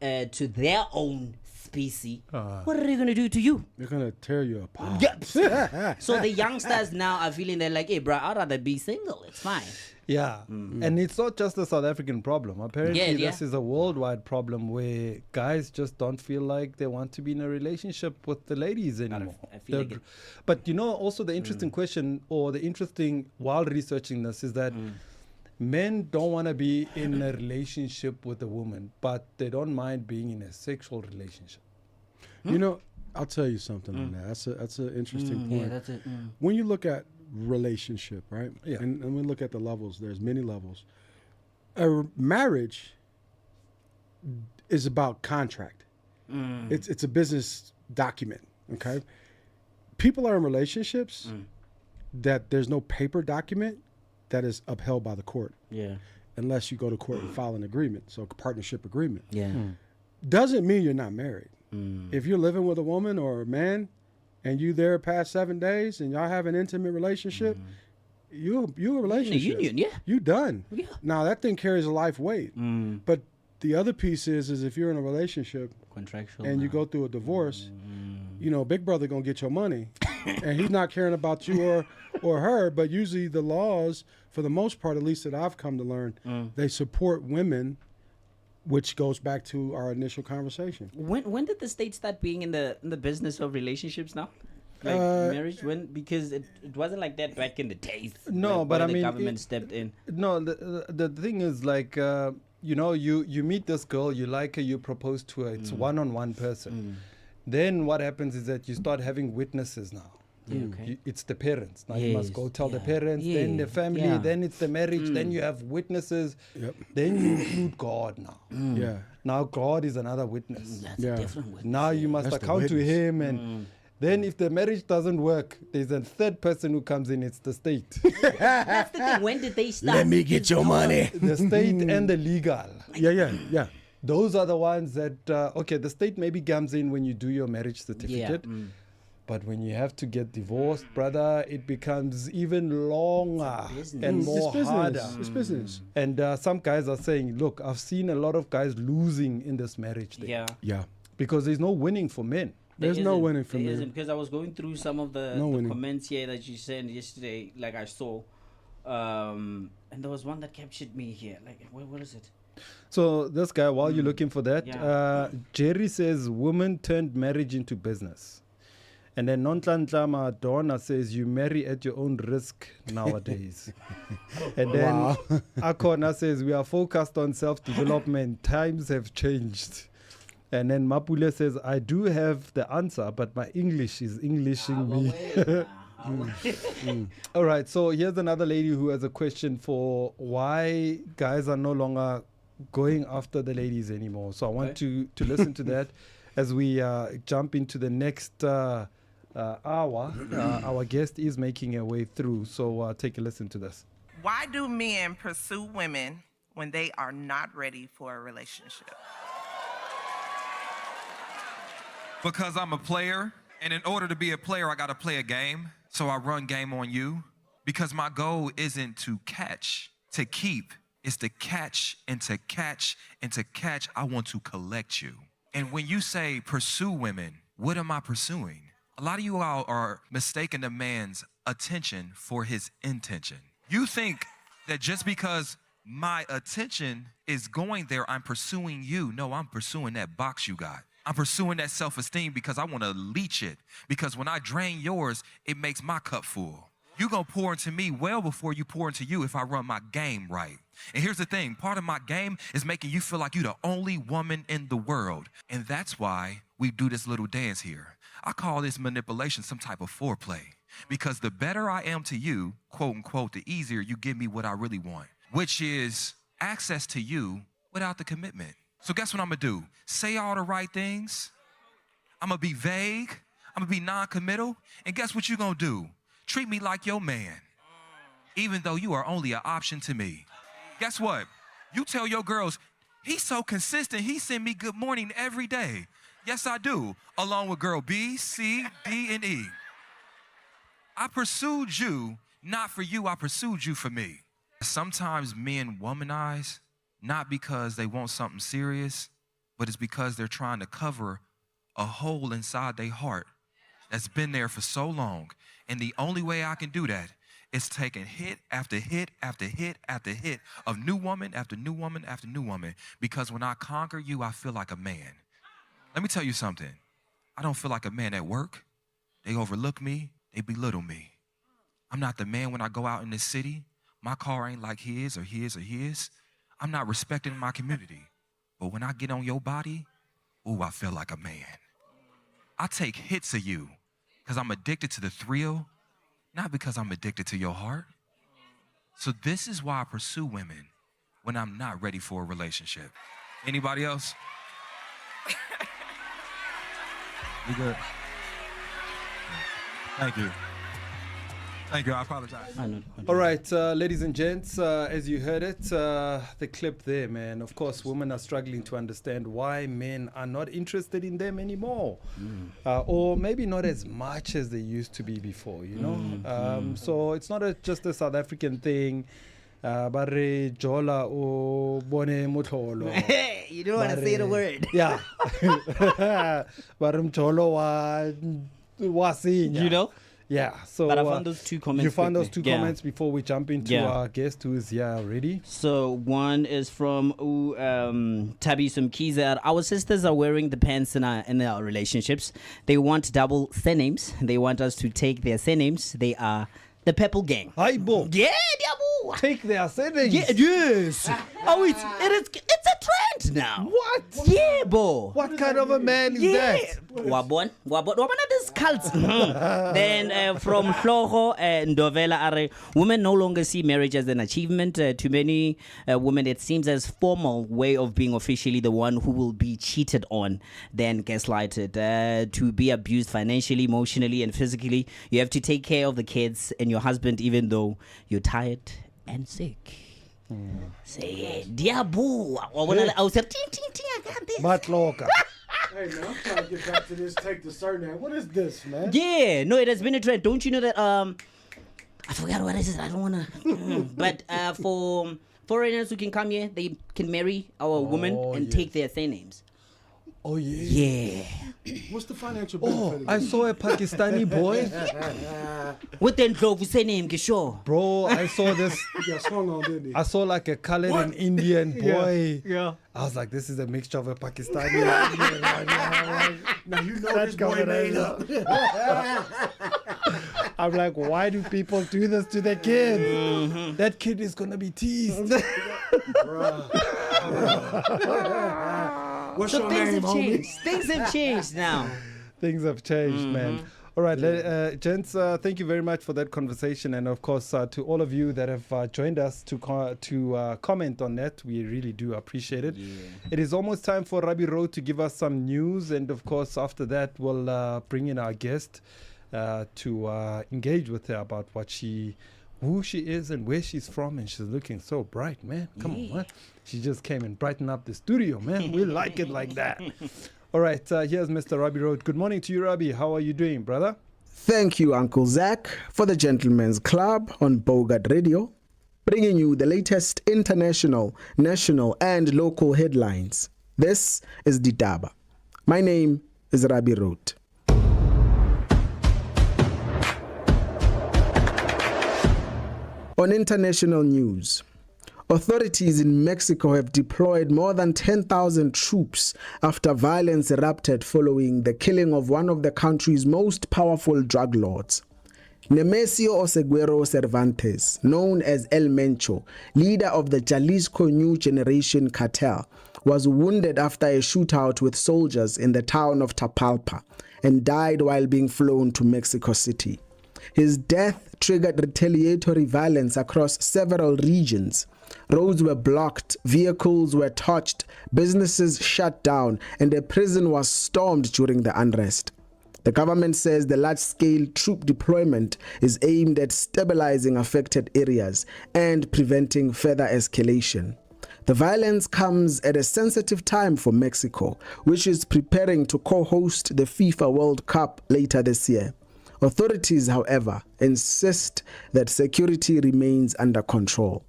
to their own species, what are they going to do to you? They're going to tear you apart. Yeah. So the youngsters now are feeling they're like, hey, bro, I'd rather be single. It's fine. Yeah, and it's not just a South African problem. Apparently, this is a worldwide problem where guys just don't feel like they want to be in a relationship with the ladies anymore. I feel like but you know, also the interesting question, or the interesting, while researching this, is that men don't want to be in a relationship with a woman, but they don't mind being in a sexual relationship. You know, I'll tell you something on that. That's an interesting point. Yeah, that's it. When you look at relationship, right? Yeah. And we look at the levels. There's many levels. A marriage is about contract. It's a business document. Okay. People are in relationships that there's no paper document that is upheld by the court. Yeah. Unless you go to court and file an agreement, so a partnership agreement. Yeah. Doesn't mean you're not married. If you're living with a woman or a man, and you there past 7 days, and y'all have an intimate relationship, you a relationship. Union, You done. Yeah. Now that thing carries a life weight. But the other piece is if you're in a relationship Contractual. and you go through a divorce, you know, Big Brother gonna get your money, and he's not caring about you or her. But usually the laws, for the most part, at least that I've come to learn, they support women, which goes back to our initial conversation. When did the state start being in the business of relationships now? Like marriage? When? Because it wasn't like that back in the days. No, when but I the mean, government stepped in. No, the thing is, like, you know, you meet this girl, you like her, you propose to her. It's one-on-one person. Then what happens is that you start having witnesses now. Yeah, okay. It's the parents. Now you must go tell the parents, Yeah. then the family, then it's the marriage, then you have witnesses. Yep. Then you include God now. Yeah. Now God is another witness. That's a different witness. Now you must That's the account to witness. him, and then if the marriage doesn't work, there's a third person who comes in. It's the state. That's the thing. When did they start? Let me get your money. The state and the legal. Yeah. Those are the ones that, okay, the state maybe comes in when you do your marriage certificate. But when you have to get divorced, brother, it becomes even longer and more harder. It's business. And some guys are saying, look, I've seen a lot of guys losing in this marriage thing. Yeah. Because there's no winning for men. There's no winning for There me. isn't, because I was going through some of the comments here that you sent yesterday, like I saw. And there was one that captured me here. Like, what is it? So this guy, while you're looking for that, Yeah. Jerry says women turned marriage into business. And then Nontlantlama Donna says you marry at your own risk nowadays. And then Akona says we are focused on self-development. Times have changed. And then Mapule says, I do have the answer, but my English is Englishing me. All right, so here's another lady who has a question for why guys are no longer going after the ladies anymore. So I want to listen to that as we jump into the next hour. Our guest is making her way through, so take a listen to this. Why do men pursue women when they are not ready for a relationship? Because I'm a player, and in order to be a player, I got to play a game. So I run game on you because my goal isn't to catch, to keep, is to catch and to catch and to catch. I want to collect you. And when you say pursue women, what am I pursuing? A lot of you all are mistaking a man's attention for his intention. You think that just because my attention is going there, I'm pursuing you. No, I'm pursuing that box you got. I'm pursuing that self-esteem because I want to leech it. Because when I drain yours, it makes my cup full. You're going to pour into me well before you pour into you if I run my game right. And here's the thing. Part of my game is making you feel like you're the only woman in the world. And that's why we do this little dance here. I call this manipulation some type of foreplay. Because the better I am to you, quote unquote, the easier you give me what I really want, which is access to you without the commitment. So guess what I'm going to do? Say all the right things. I'm going to be vague. I'm going to be non-committal. And guess what you're going to do? Treat me like your man, even though you are only an option to me. Guess what? You tell your girls, he's so consistent, he send me good morning every day. Yes, I do, along with girl B, C, D, and E. I pursued you, not for you, I pursued you for me. Sometimes men womanize, not because they want something serious, but it's because they're trying to cover a hole inside their heart that's been there for so long. And the only way I can do that is taking hit after hit after hit after hit of new woman after new woman after new woman. Because when I conquer you, I feel like a man. Let me tell you something. I don't feel like a man at work. They overlook me. They belittle me. I'm not the man when I go out in this city. My car ain't like his or his or his. I'm not respecting my community. But when I get on your body, ooh, I feel like a man. I take hits of you because I'm addicted to the thrill, not because I'm addicted to your heart. So this is why I pursue women when I'm not ready for a relationship. Anybody else? You good? Thank you. Thank you, I apologize. All right, ladies and gents, as you heard it, the clip there, man. Of course, women are struggling to understand why men are not interested in them anymore. Or maybe not as much as they used to be before, you know? So it's not just a South African thing. Bare jola o bone motolo. You don't want to say the word. Yeah. Barum jolo wa sinya. You know? Yeah, so but I found those two comments. You found those quickly. two comments before we jump into our guest who is here already. So one is from Tabi Sumkiza. Our sisters are wearing the pants in our relationships. They want double surnames. They want us to take their surnames. They are the Pepple Gang. Hi, bo. Yeah, diabo. Take their surnames. Yeah, yes. It's a trend now. What? Yeah, bo. What kind of a man is that? Wabon this cult. Then from Hloho Ndovela Are, women no longer see marriage as an achievement. To many women, it seems as formal way of being officially the one who will be cheated on, then gaslighted. To be abused financially, emotionally, and physically, you have to take care of the kids and your husband, even though you're tired and sick. Say, diabo. I was like, I got this. Matloka. Hey man, I'm trying to get back to this. Take the surname. What is this, man? Yeah, no, it has been a trend. Don't you know that? I forgot what it is. I don't wanna. But for foreigners who can come here, they can marry our women and take their surnames. Oh yeah. Yeah. What's the financial benefit? I saw a Pakistani boy. With the Ndlovu surname, sure. Bro, I saw this. Yeah, swung on, didn't he? I saw like a colored and Indian boy. Yeah. I was like, this is a mixture of a Pakistani and Indian right now. Now you know this boy made up. I'm like, why do people do this to their kids? That kid is gonna be teased. What's So your things name, have homie? changed. Things have changed now. Things have changed, man. All right, gents, thank you very much for that conversation. And of course, to all of you that have joined us to comment on that, we really do appreciate it. Yeah. It is almost time for Rabi Road to give us some news. And of course, after that, we'll bring in our guest to engage with her about who she is and where she's from. And she's looking so bright, man. Come on, man. She just came and brightened up the studio, man. We like it like that. All right, here's Mr. Rabi Road. Good morning to you, Rabi. How are you doing, brother? Thank you, Uncle Zach, for the Gentleman's Club on Bogart Radio. bringing you the latest international, national, and local headlines. This is Ditaba. My name is Rabbi Root. On international news, authorities in Mexico have deployed more than 10,000 troops after violence erupted following the killing of one of the country's most powerful drug lords. Nemesio Oseguero Cervantes, known as El Mencho, leader of the Jalisco New Generation cartel, was wounded after a shootout with soldiers in the town of Tapalpa and died while being flown to Mexico City. His death triggered retaliatory violence across several regions. Roads were blocked, vehicles were torched, businesses shut down, and a prison was stormed during the unrest. The government says the large-scale troop deployment is aimed at stabilizing affected areas and preventing further escalation. The violence comes at a sensitive time for Mexico, which is preparing to co-host the FIFA World Cup later this year. Authorities, however, insist that security remains under control.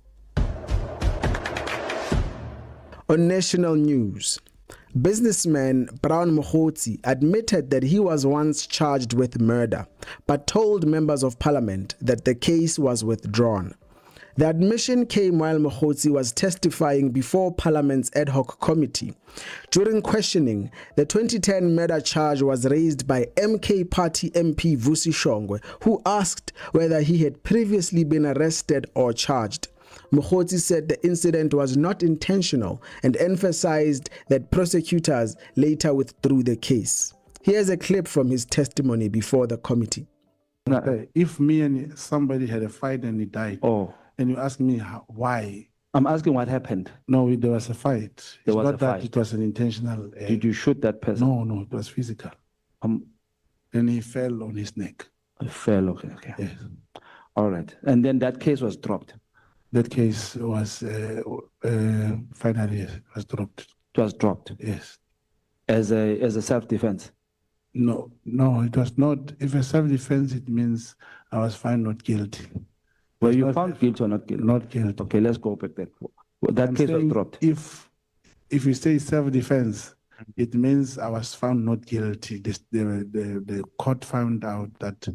On national news, businessman Brown Mokhotsi admitted that he was once charged with murder, but told members of parliament that the case was withdrawn. The admission came while Mokhotsi was testifying before Parliament's ad hoc committee. During questioning, the 2010 murder charge was raised by MK Party MP Vusi Shongwe, who asked whether he had previously been arrested or charged. Mokhotsi said the incident was not intentional and emphasized that prosecutors later withdrew the case. Here's a clip from his testimony before the committee. If me and somebody had a fight and he died, and you ask me why? I'm asking what happened. No, there was a fight. There it's was not a that fight. It was an intentional. Did you shoot that person? No, it was physical. And he fell on his neck. He fell, okay. Yes. All right. And then that case was dropped. That case was finally was dropped. It was dropped. Yes. As a self-defense. No, it was not. If a self-defense, it means I was found not guilty. Were you found guilty or not guilty? Not guilty. Okay, let's go back then. That case was dropped. If you say self-defense, it means I was found not guilty. The court found out that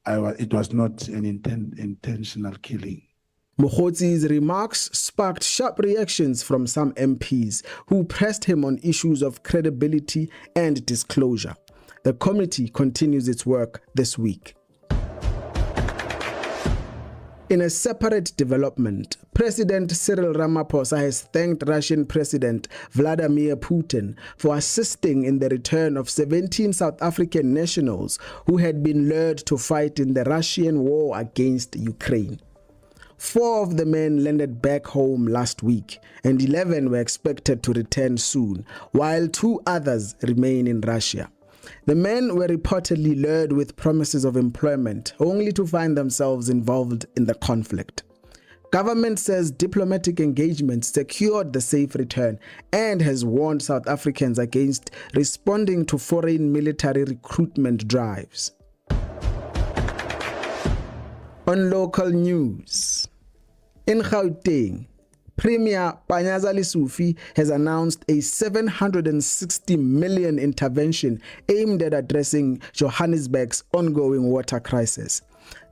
it was not an intentional killing. Mokhotsi's remarks sparked sharp reactions from some MPs who pressed him on issues of credibility and disclosure. The committee continues its work this week. In a separate development, President Cyril Ramaphosa has thanked Russian President Vladimir Putin for assisting in the return of 17 South African nationals who had been lured to fight in the Russian war against Ukraine. 4 of the men landed back home last week, and 11 were expected to return soon, while 2 others remain in Russia. The men were reportedly lured with promises of employment, only to find themselves involved in the conflict. Government says diplomatic engagement secured the safe return and has warned South Africans against responding to foreign military recruitment drives. On local news, in Gauteng, Premier Panyaza Lesufi has announced a 760 million intervention aimed at addressing Johannesburg's ongoing water crisis.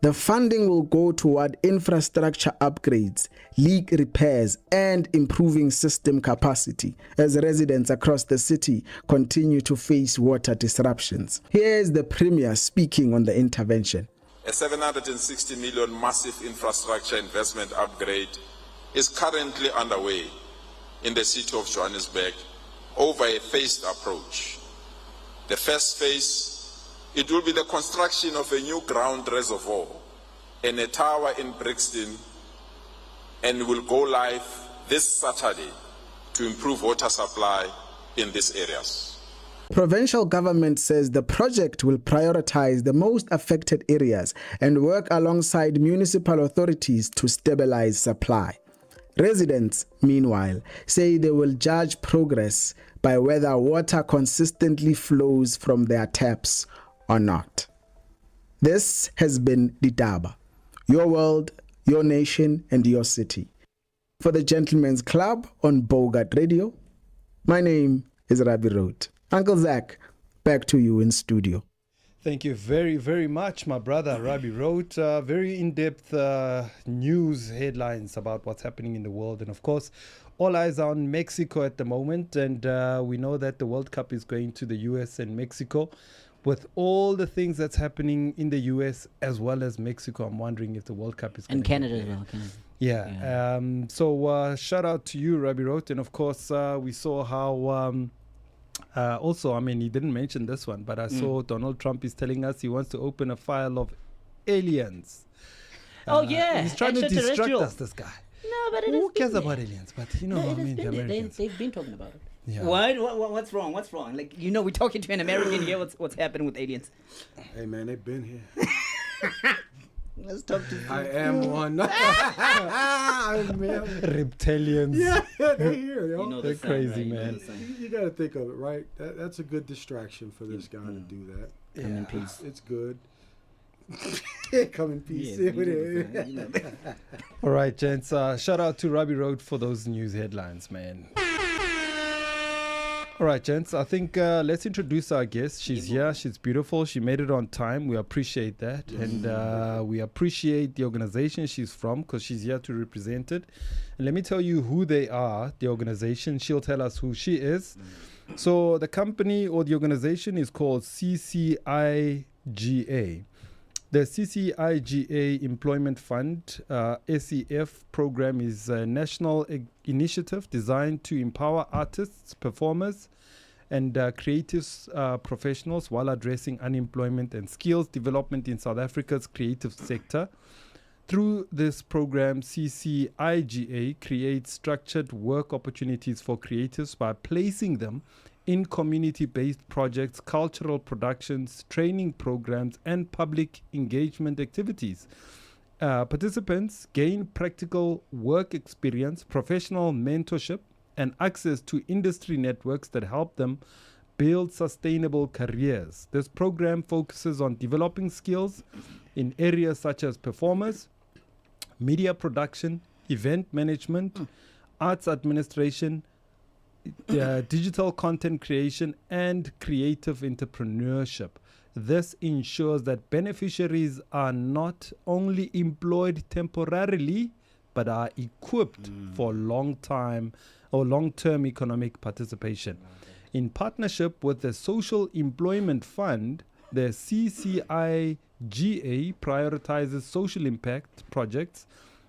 The funding will go toward infrastructure upgrades, leak repairs, and improving system capacity as residents across the city continue to face water disruptions. Here's the Premier speaking on the intervention. A 760 million massive infrastructure investment upgrade is currently underway in the city of Johannesburg over a phased approach. The first phase, it will be the construction of a new ground reservoir and a tower in Brixton, and will go live this Saturday to improve water supply in these areas. Provincial government says the project will prioritize the most affected areas and work alongside municipal authorities to stabilize supply. Residents, meanwhile, say they will judge progress by whether water consistently flows from their taps or not. This has been Ditaba. Your world, your nation, and your city. For the Gentlemen's Club on Bogart Radio, my name is Rabbi Road. Uncle Zach, back to you in studio. Thank you very, very much, my brother. Rabbi wrote very in-depth news headlines about what's happening in the world. And of course, all eyes are on Mexico at the moment. And we know that the World Cup is going to the US and Mexico. With all the things that's happening in the US as well as Mexico, I'm wondering if the World Cup is going to Canada as well. Canada. Yeah. So shout out to you, Rabbi wrote. And of course, we saw how... also, I mean, he didn't mention this one, but I saw Donald Trump is telling us he wants to open a file of aliens. He's trying to distract us, this guy. No, but who cares about aliens? But you know, they've been talking about it. Yeah. What's wrong? What's wrong? Like, we're talking to an American here. What's happening with aliens? Hey man, they've been here. Let's talk to. I am one. Reptilians. Yeah, they're here, yo. They're crazy, man. You got to think of it, right? That's a good distraction for this guy to do that. Come in peace. It's good. Come in peace. All right, gents. Shout out to Robbie Road for those news headlines, man. All right, gents. I think let's introduce our guest. She's here. She's beautiful. She made it on time. We appreciate that. And we appreciate the organization she's from because she's here to represent it. And let me tell you who they are, the organization. She'll tell us who she is. So the company or the organization is called CCIGA. The CCIGA Employment Fund, SEF program is a national initiative designed to empower artists, performers, and creative professionals while addressing unemployment and skills development in South Africa's creative sector. Through this program, CCIGA creates structured work opportunities for creatives by placing them in community-based projects, cultural productions, training programs, and public engagement activities. Participants gain practical work experience, professional mentorship, and access to industry networks that help them build sustainable careers. This program focuses on developing skills in areas such as performers, media production, event management, arts administration, digital content creation, and creative entrepreneurship. This ensures that beneficiaries are not only employed temporarily, but are equipped for long-term economic participation. In partnership with the Social Employment Fund, the CCIGA prioritizes social impact projects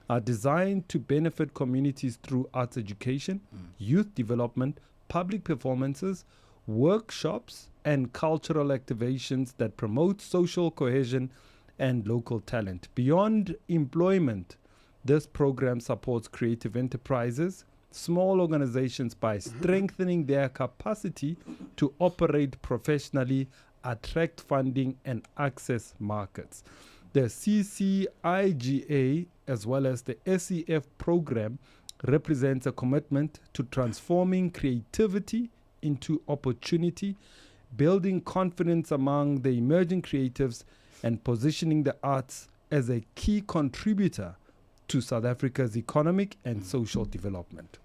are designed to benefit communities through arts education, youth development, public performances, workshops, and cultural activations that promote social cohesion and local talent. Beyond employment, this program supports creative enterprises, small organizations by strengthening their capacity to operate professionally, attract funding, and access markets. The CCIGA, as well as the SEF program, represents a commitment to transforming creativity into opportunity, building confidence among the emerging creatives, and positioning the arts as a key contributor to South Africa's economic and social development.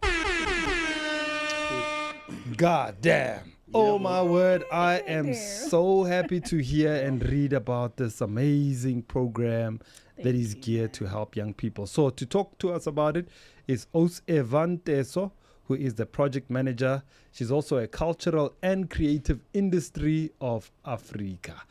God damn. Oh my word, I am so happy to hear and read about this amazing program that is geared to help young people. So to talk to us about it is Evh'a Nteso, who is the project manager. She's also a cultural and creative industry of Africa.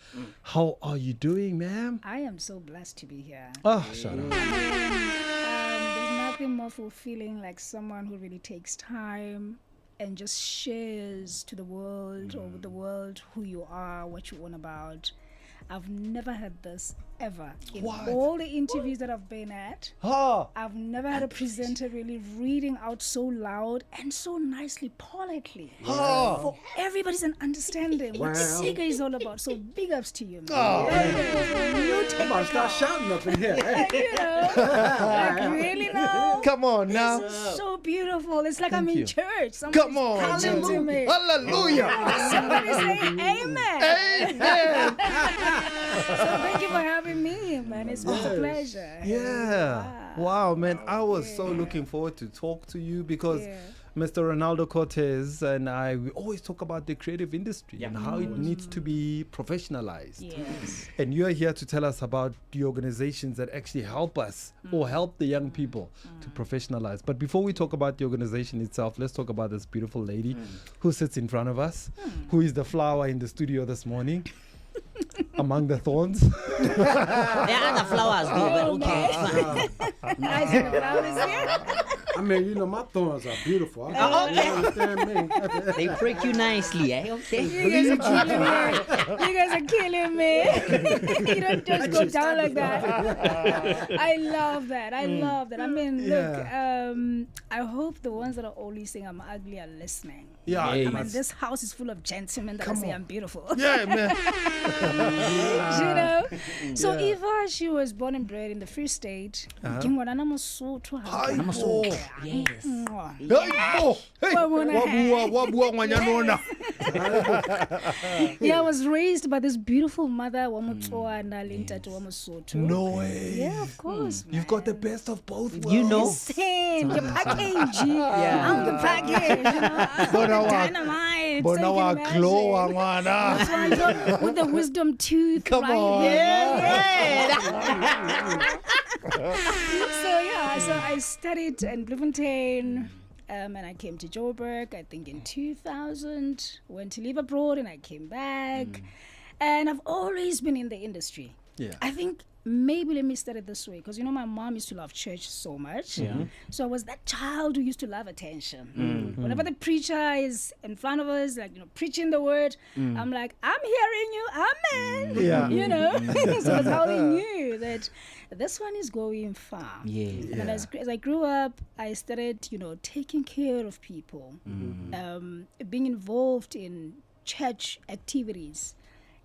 How are you doing, ma'am? I am so blessed to be here. Oh, shut up. There's nothing more fulfilling like someone who really takes time and just shares to the world or with the world who you are, what you're on about. I've never had this ever. In all the interviews that I've been at, I've never had a presenter really reading out so loud and so nicely, politely for everybody. everybody doesn't understand what Wow. CCIGA is all about. So big ups to you, man. Oh, You take I'm about to start shouting up in here. you know, like really now. Come on now. So beautiful. It's like I'm Thank in you. church. Somebody's Come on. calling to me. Hallelujah. Somebody say amen. Amen. So thank you for having me, man. It's been a pleasure. Yeah. Wow, man. I was so looking forward to talk to you because Yeah. Mr. Ronaldo Cortez and I, we always talk about the creative industry and how it needs to be professionalized. Yes. And you're here to tell us about the organizations that actually help us or help the young people to professionalize. But before we talk about the organization itself, let's talk about this beautiful lady who sits in front of us, who is the flower in the studio this morning. Among the thorns. There are other flowers, though, but okay, it's fine. Nice and the flowers here. I mean, you know, my thorns are beautiful. Okay. You understand me? They prick you nicely, eh? Okay. You guys are killing me. You guys are killing me. You don't just go down like that. I love that. I love that. I mean, look, I hope the ones that are always saying I'm ugly are listening. Yeah, I mean, this house is full of gentlemen that say I'm beautiful. Yeah, man. You know? So Evha, she was born and bred in the Free State. Yes. Yeah, I was raised by this beautiful mother, No way. Yeah, of course. You've got the best of both worlds. You know. Same, your package. Yeah. I'm the package, you know. I'm the dynamite. So you can imagine. That's why I got with the wisdom tooth. Come right on. there. So I studied in Bloemfontein. And I came to Joburg, I think in 2000, went to live abroad and I came back. And I've always been in the industry. Yeah. I think maybe let me start it this way, because you know my mom used to love church so much. So I was that child who used to love attention. Whenever the preacher is in front of us, like, you know, preaching the word, I'm like, I'm hearing you, amen. Yeah. You know, so that's how they knew that this one is going far. Yeah. And as I grew up, I started, you know, taking care of people, being involved in church activities,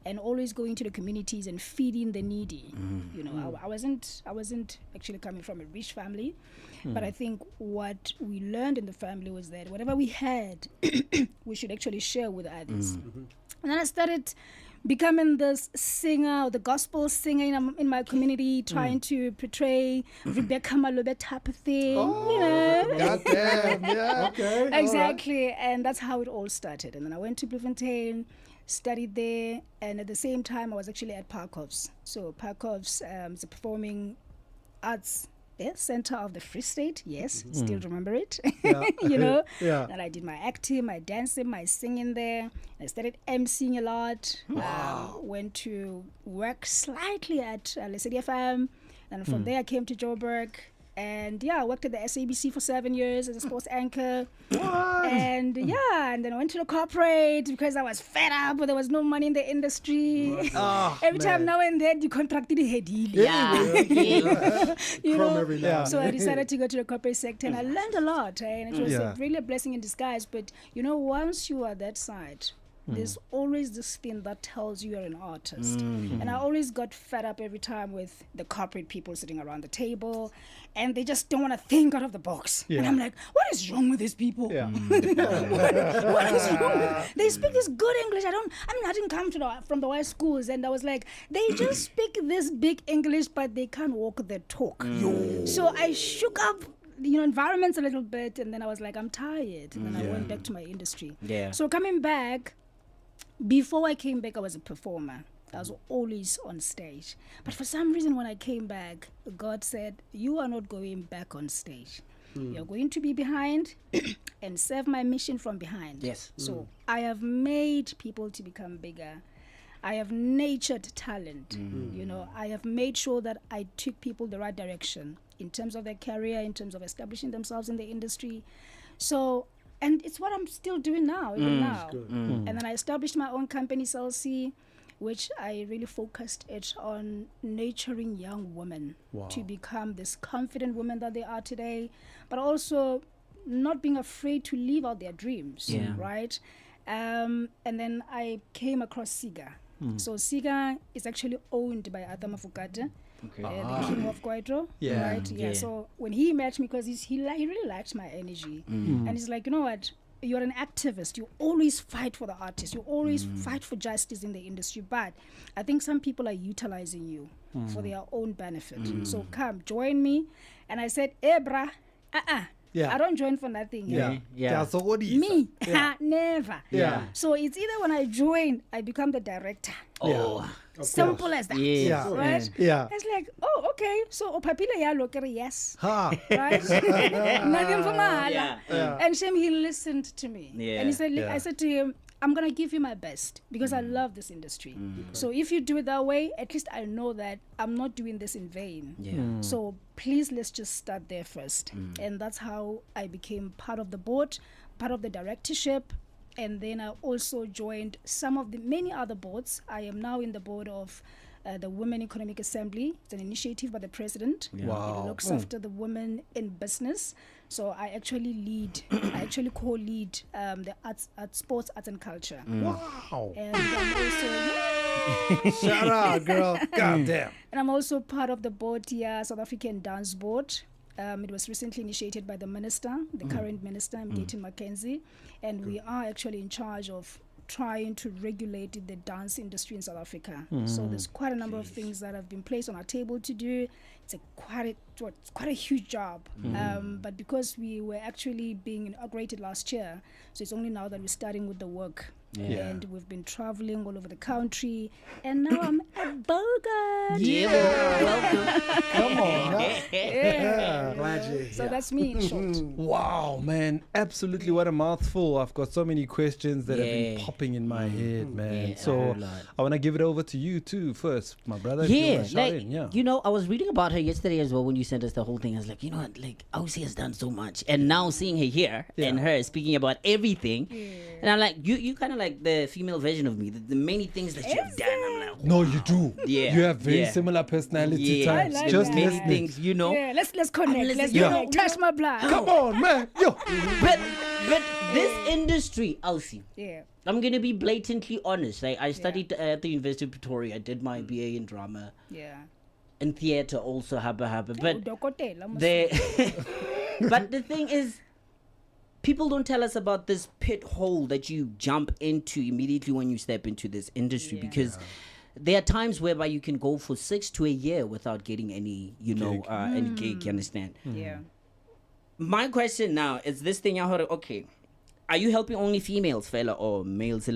and always going to the communities and feeding the needy. You know, I wasn't actually coming from a rich family, but I think what we learned in the family was that whatever we had, we should actually share with others. And then I started becoming this singer, or the gospel singer in my community, trying to portray Rebecca Malobe type of thing. You know? Goddamn, yeah. Okay. Exactly. And that's how it all started. And then I went to Bloemfontein, studied there, and at the same time I was actually at Parkhoff's. So Parkhoff's is a performing arts center of the Free State. Yes, still remember it. You know. And I did my acting, my dancing, my singing there. I started emceeing a lot. Went to work slightly at Lesedi FM, and from there I came to Joburg. And I worked at the SABC for 7 years as a sports anchor. And then I went to the corporate because I was fed up, but there was no money in the industry. Every time now and then you contracted a head. You know? So I decided to go to the corporate sector, and I learned a lot. And it was really a blessing in disguise. But you know, once you are that side, there's always this thing that tells you you're an artist. And I always got fed up every time with the corporate people sitting around the table, and they just don't want to think out of the box. And I'm like, what is wrong with these people? What is wrong? They speak this good English. I didn't come from the white schools, and I was like, they just speak this big English, but they can't walk their talk. So I shook up environments a little bit, and then I was like, I'm tired. And then I went back to my industry. So coming back, before I came back, I was a performer. I was always on stage. But for some reason, when I came back, God said, you are not going back on stage. You're going to be behind and serve my mission from behind. Yes. So I have made people to become bigger. I have nurtured talent. You know, I have made sure that I took people the right direction in terms of their career, in terms of establishing themselves in the industry. So, and it's what I'm still doing now, even now. And then I established my own company, CLC, which I really focused it on nurturing young women to become this confident women that they are today, but also not being afraid to live out their dreams, right? And then I came across CCIGA. So CCIGA is actually owned by R1000 Mafokate, the king of Kwaito. Yeah. Right? Yeah. So when he met me, because he really liked my energy. And he's like, you know what? You're an activist. You always fight for the artists. You always fight for justice in the industry. But I think some people are utilizing you for their own benefit. So come, join me. And I said, brah, Yeah. I don't join for nothing. Yeah. So what do you Me, Yeah. never. Yeah. So it's either when I join, I become the director. Oh. Simple as that. Yes. Yeah. Right? Yeah. It's like, oh, okay. So Opapila ya lokere, yes. Ha. Right? Nothing for my Yeah. And Shem, he listened to me. Yeah. And he said, Yeah. I said to him, I'm going to give you my best because I love this industry. So if you do it that way, at least I know that I'm not doing this in vain. Yeah. So please, let's just start there first. And that's how I became part of the board, part of the directorship. And then I also joined some of the many other boards. I am now in the board of the Women Economic Assembly. It's an initiative by the president. Wow. It looks after the women in business. So I actually co-lead the sports, arts and culture. Wow. And I'm also Shout out, girl. God damn. and I'm also part of the board here, South African Dance Board. It was recently initiated by the minister, the current minister, Gaten Mackenzie, and we are actually in charge of trying to regulate the dance industry in South Africa. So there's quite a number of things that have been placed on our table to do. It's quite a huge job. But because we were actually being inaugurated last year, so it's only now that we're starting with the work. And we've been traveling all over the country, and now I'm at Bogart. Welcome. Come on. Yeah. Glad you're So here. that's me in short. Wow, man. Absolutely, what a mouthful. I've got so many questions that have been Yeah. popping in my head, man. Yeah, So a lot. I want to give it over to you too first, my brother. if you Yeah, wanna shout like, in, yeah. you know, I was reading about her yesterday as well when you sent us the whole thing. I was like, you know what, like, Aussie has done so much. And now seeing her here and her speaking about everything, and I'm like, you kind of like the female version of me, the many things that you've done. I'm like, No, you do. Yeah. You have very Yeah. similar personality Yeah. types. I like Just that. many listening. things, you know. Yeah, let's connect. listen, Let's you know, connect. Touch my blood. Come on, man. Yo. But this industry, Aussie, Yeah. I'm gonna be blatantly honest. Like, I studied at the University of Pretoria. I did my BA in drama, Yeah. in theater also, habba. But Udokotela, must but the thing is, people don't tell us about this pit hole that you jump into immediately when you step into this industry, because there are times whereby you can go for 6 to a year without getting any, any gig, you understand? Yeah. My question now is this thing, okay, are you helping only females, fella, or males?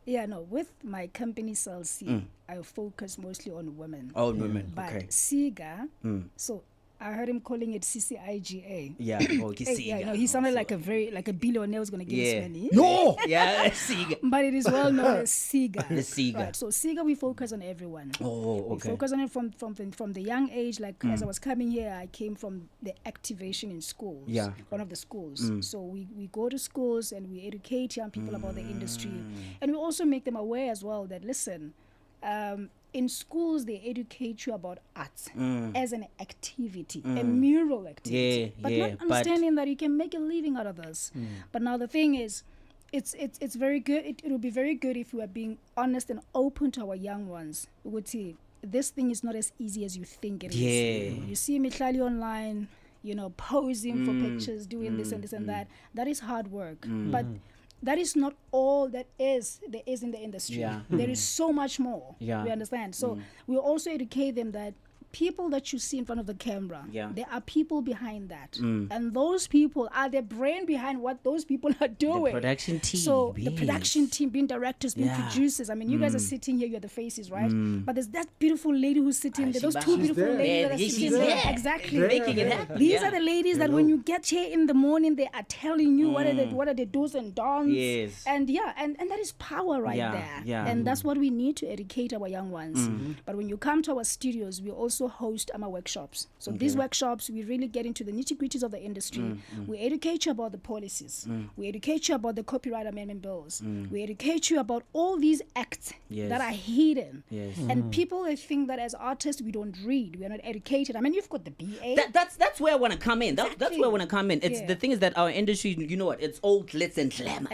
Yeah, no, with my company CLC, I focus mostly on women. Oh, women, But okay. CCIGA, so I heard him calling it CCIGA. Yeah, okay, Yeah, he sounded like a billionaire was going to give us money. No. Yeah, CCIGA. But it is well known as CCIGA. The CCIGA. Right, so CCIGA, we focus on everyone. Oh, We okay. focus on it from the young age. Like as I was coming here, I came from the activation in schools. Yeah. One of the schools. So we go to schools and we educate young people about the industry, and we also make them aware as well that listen. In schools, they educate you about arts as an activity, a mural activity, but not understanding that you can make a living out of this. But now the thing is, it's very good. It will be very good if we are being honest and open to our young ones. We would see this thing is not as easy as you think it is. You see Mihlali online, posing for pictures, doing this and this and that. That is hard work, but that is not all there is in the industry. Yeah. There is so much more. Yeah. We understand. So we also educate them that people that you see in front of the camera, there are people behind that. And those people are the brain behind what those people are doing. The production team. So the yes. production team, being directors, being producers. I mean, you guys are sitting here, you're the faces, right? But there's that beautiful lady who's sitting there. Those two beautiful ladies that are She's sitting there. there. Exactly. Making it happen. These are the ladies that when you get here in the morning, they are telling you what are the do's and don'ts. Yes. And and that is power right Yeah, there. yeah. And that's what we need to educate our young ones. But when you come to our studios, we also also host workshops. So these workshops, we really get into the nitty-gritties of the industry. We educate you about the policies. We educate you about the copyright amendment bills. We educate you about all these acts that are hidden. And people, they think that as artists, we don't read. We are not educated. I mean, you've got the BA. That's where I want to come in. That's where I want to come in. It's the thing is that our industry, you know what? It's all glitz and glamour.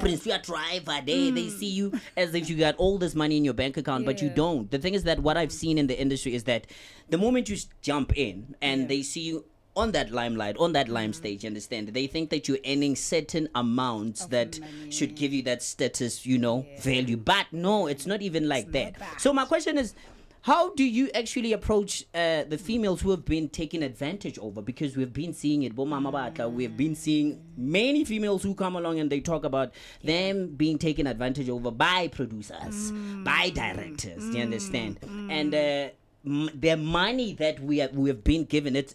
Prince, you are driver. They see you as if you got all this money in your bank account, but you don't. The thing is that what I've seen in the industry is that the moment you jump in and they see you on that limelight, on that lime stage, you understand? They think that you're earning certain amounts that should give you that status, value. But no, it's not even like that. So my question is, how do you actually approach the females who have been taken advantage over? Because we've been seeing it. We've been seeing many females who come along and they talk about them being taken advantage over by producers, by directors. Do you understand? And the money that we have been given, it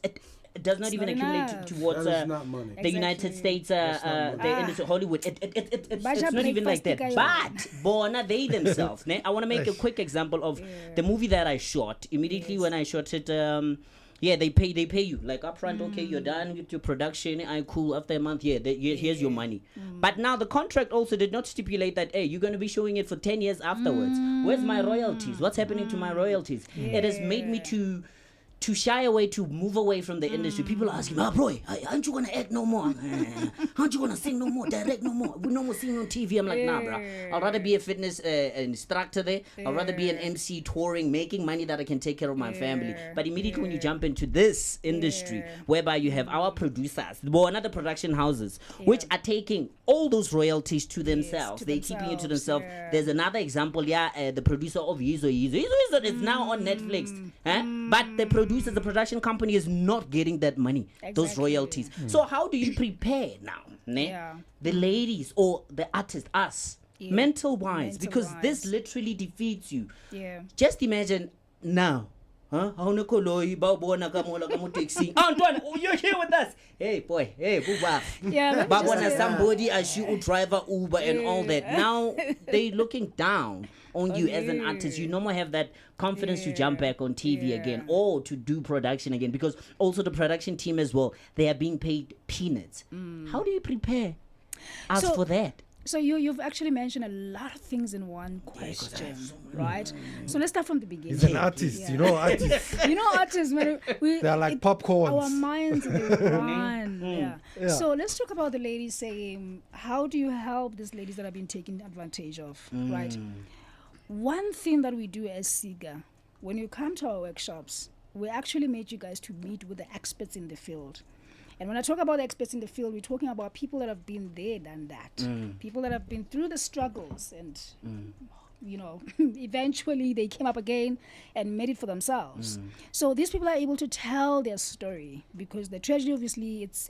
does not even accumulate towards the United States, the industry, Hollywood. It's not even like that. But Bona, they themselves. I want to make a quick example of the movie that I shot. Immediately when I shot it, they pay you like upfront. Okay, you're done with your production. Cool. After a month, here's your money. But now the contract also did not stipulate that you're going to be showing it for 10 years afterwards. Where's my royalties? What's happening to my royalties? It has made me to shy away, to move away from the industry. People are asking, bro, aren't you going to act no more? Aren't you going to sing no more, direct no more? We no more sing on TV. I'm like, nah, bro. I'd rather be a fitness instructor there. I'd rather be an MC touring, making money that I can take care of my family. But immediately when you jump into this industry, whereby you have our producers, another production houses, which are taking all those royalties to themselves. They're keeping it to themselves. There's another example, the producer of Iucky is now on Netflix. But the the production company is not getting that money, those royalties. So how do you prepare now, the ladies or the artists, us, mental-wise? Because this literally defeats you. Just imagine now. You're here with us. Hey boy, hey booba. Somebody as you driver Uber and all that. Now they looking down on you as an artist. You no more have that confidence to jump back on TV again or to do production again, because also the production team as well, they are being paid peanuts. How do you prepare us for that? So you've actually mentioned a lot of things in one question, right? So let's start from the beginning. He's an artist, artists. Artists, man. They're like popcorns. Our minds, they run. So let's talk about the ladies saying, how do you help these ladies that have been taken advantage of, right? One thing that we do as CCIGA, when you come to our workshops, we actually made you guys to meet with the experts in the field. And when I talk about experts in the field, we're talking about people that have been there, done that. People that have been through the struggles and, eventually they came up again and made it for themselves. So these people are able to tell their story, because the tragedy, obviously, it's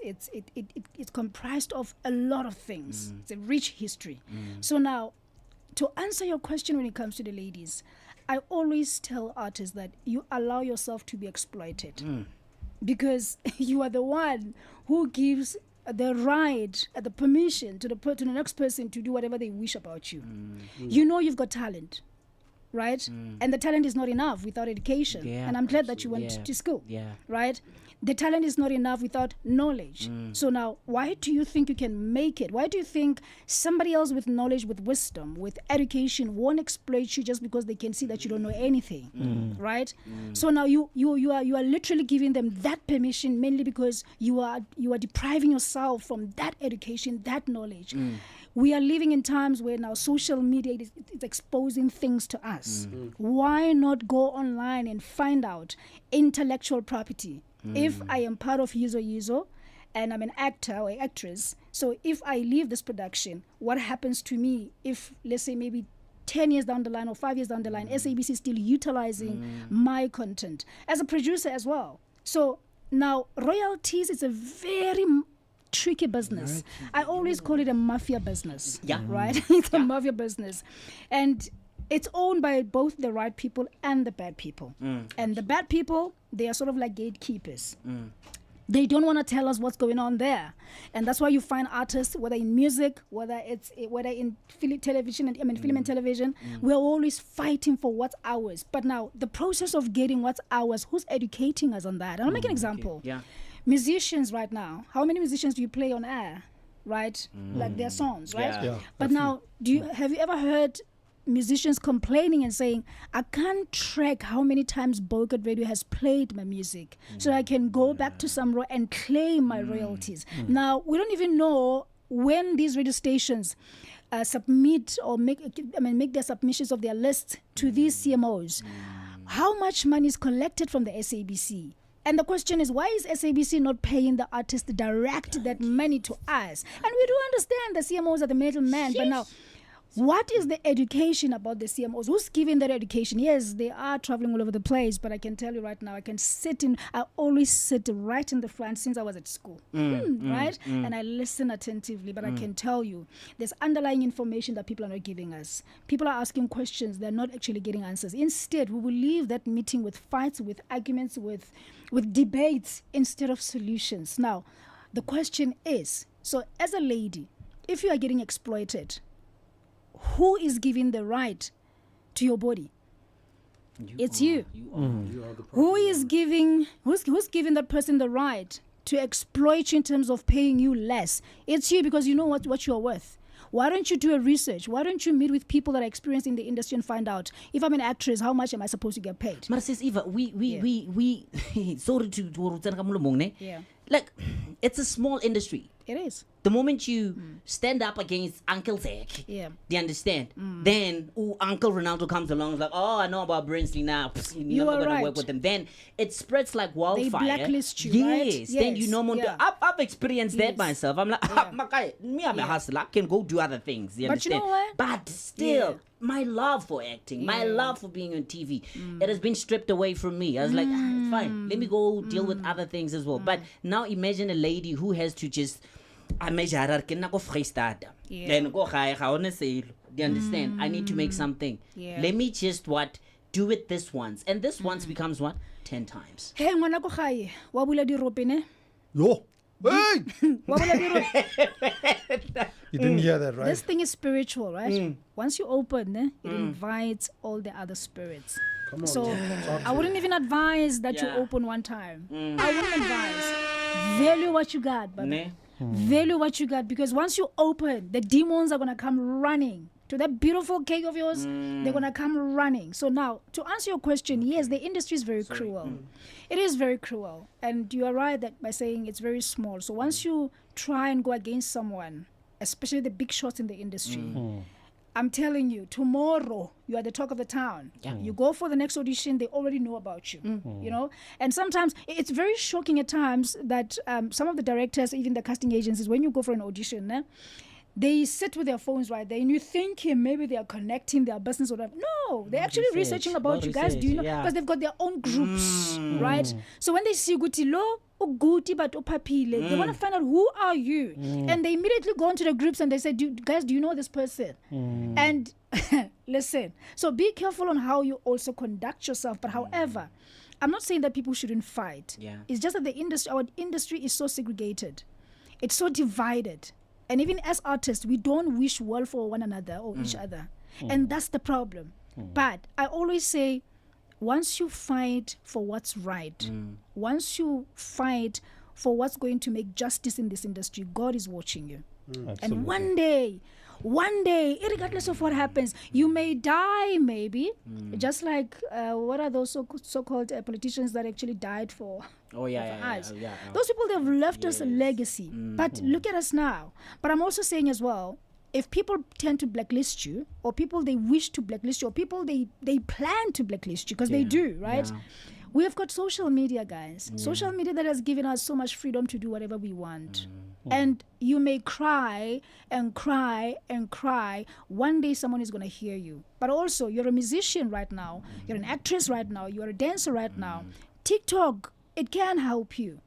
comprised of a lot of things. It's a rich history. So now, to answer your question when it comes to the ladies, I always tell artists that you allow yourself to be exploited. Because you are the one who gives the right, the permission to the next person to do whatever they wish about you. You know you've got talent, right? And the talent is not enough without education. And I'm glad that you went to school, right? The talent is not enough without knowledge. So now, why do you think you can make it? Why do you think somebody else with knowledge, with wisdom, with education won't exploit you just because they can see that you don't know anything, right? So now you are literally giving them that permission, mainly because you are depriving yourself from that education, that knowledge. We are living in times where now social media is exposing things to us. Why not go online and find out intellectual property? If I am part of Yuzo and I'm an actor or actress, so if I leave this production, what happens to me if, let's say, maybe 10 years down the line or 5 years down the line, SABC is still utilizing my content as a producer as well? So now royalties is a very tricky business. I always call it a mafia business, right? It's a mafia business. And it's owned by both the right people and the bad people. And the bad people, they are sort of like gatekeepers. They don't want to tell us what's going on there, and that's why you find artists, whether in music, whether in television, film and television, we're always fighting for what's ours. But now the process of getting what's ours, who's educating us on that? And I'll make an example. Okay. Yeah. Musicians right now, how many musicians do you play on air, right? Like their songs, right? Yeah. But now, have you ever heard musicians complaining and saying, I can't track how many times Bogart Radio has played my music so I can go back to Samro and claim my royalties. Now, we don't even know when these radio stations submit or make their submissions of their list to these CMOs. How much money is collected from the SABC? And the question is, why is SABC not paying the artist direct that money to us? And we do understand the CMOs are the middleman, but now, what is the education about the CMOs? Who's giving that education? Yes, they are traveling all over the place, but I can tell you right now, I always sit right in the front since I was at school, right? And I listen attentively, but I can tell you, there's underlying information that people are not giving us. People are asking questions, they're not actually getting answers. Instead, we will leave that meeting with fights, with arguments, with debates instead of solutions. Now, the question is, so as a lady, if you are getting exploited, who is giving the right to your body? It's you. You are the Who's giving that person the right to exploit you in terms of paying you less? It's you, because you know what you are worth. Why don't you do a research? Why don't you meet with people that are experienced in the industry and find out, if I'm an actress, how much am I supposed to get paid? But sis Eva, we sorry to Yeah. like, it's a small industry. It is. The moment you stand up against Uncle Zach, Yeah. they understand. Then Uncle Ronaldo comes along, is like, oh, I know about Brinsley now. You're not going to work with them. Then it spreads like wildfire. They blacklist you, right? Yes. Then you know more. Yeah. I've experienced that myself. I'm like, I'm a hustler. I can go do other things. You But understand? you know what? But still, my love for acting, my love for being on TV, it has been stripped away from me. I was like, it's fine. Let me go deal with other things as well. But now imagine a lady who has to just, I measure can go freestyle. Then go high. How on say? Do you understand? I need to make something. Yeah. Let me just do it this once, and this once becomes 10 times. Hey, ngwana ko gae, wa bula dirope ne? Yo. Hey! Wa bula dirope. You didn't hear that, right? This thing is spiritual, right? Once you open, it invites all the other spirits. Come on, So I wouldn't even advise that you open one time. I wouldn't advise. Value what you got, but value what you got, because once you open, the demons are gonna come running to that beautiful cake of yours. They're gonna come running. So now, to answer your question, yes, the industry is very cruel. It is very cruel, and you are right that by saying it's very small. So once you try and go against someone, especially the big shots in the industry, I'm telling you, tomorrow you are the talk of the town. You go for the next audition, they already know about you. You know, and sometimes it's very shocking at times that some of the directors, even the casting agencies, when you go for an audition, they sit with their phones right there, and you think maybe they are connecting their business or whatever. No, they're actually researching about you guys. Do you know? Because they've got their own groups, right? So when they see Guti Lo, Guti but Opapile, they want to find out who are you, and they immediately go into the groups and they say, guys, do you know this person? And listen, so be careful on how you also conduct yourself. But however, I'm not saying that people shouldn't fight. It's just that our industry is so segregated, it's so divided. And even as artists, we don't wish well for one another or each other. And that's the problem. But I always say, once you fight for what's right, once you fight for what's going to make justice in this industry, God is watching you. And one day, regardless of what happens, you may die maybe, just like what are those so-called politicians that actually died for us. Those people, they've left us a legacy. But look at us now. But I'm also saying as well, if people tend to blacklist you, or people they wish to blacklist you, or people they plan to blacklist you, because they do, right? We have got social media, guys. Social media that has given us so much freedom to do whatever we want. And you may cry and cry and cry. One day someone is going to hear you. But also, you're a musician right now. You're an actress right now. You're a dancer right now. TikTok, it can help you.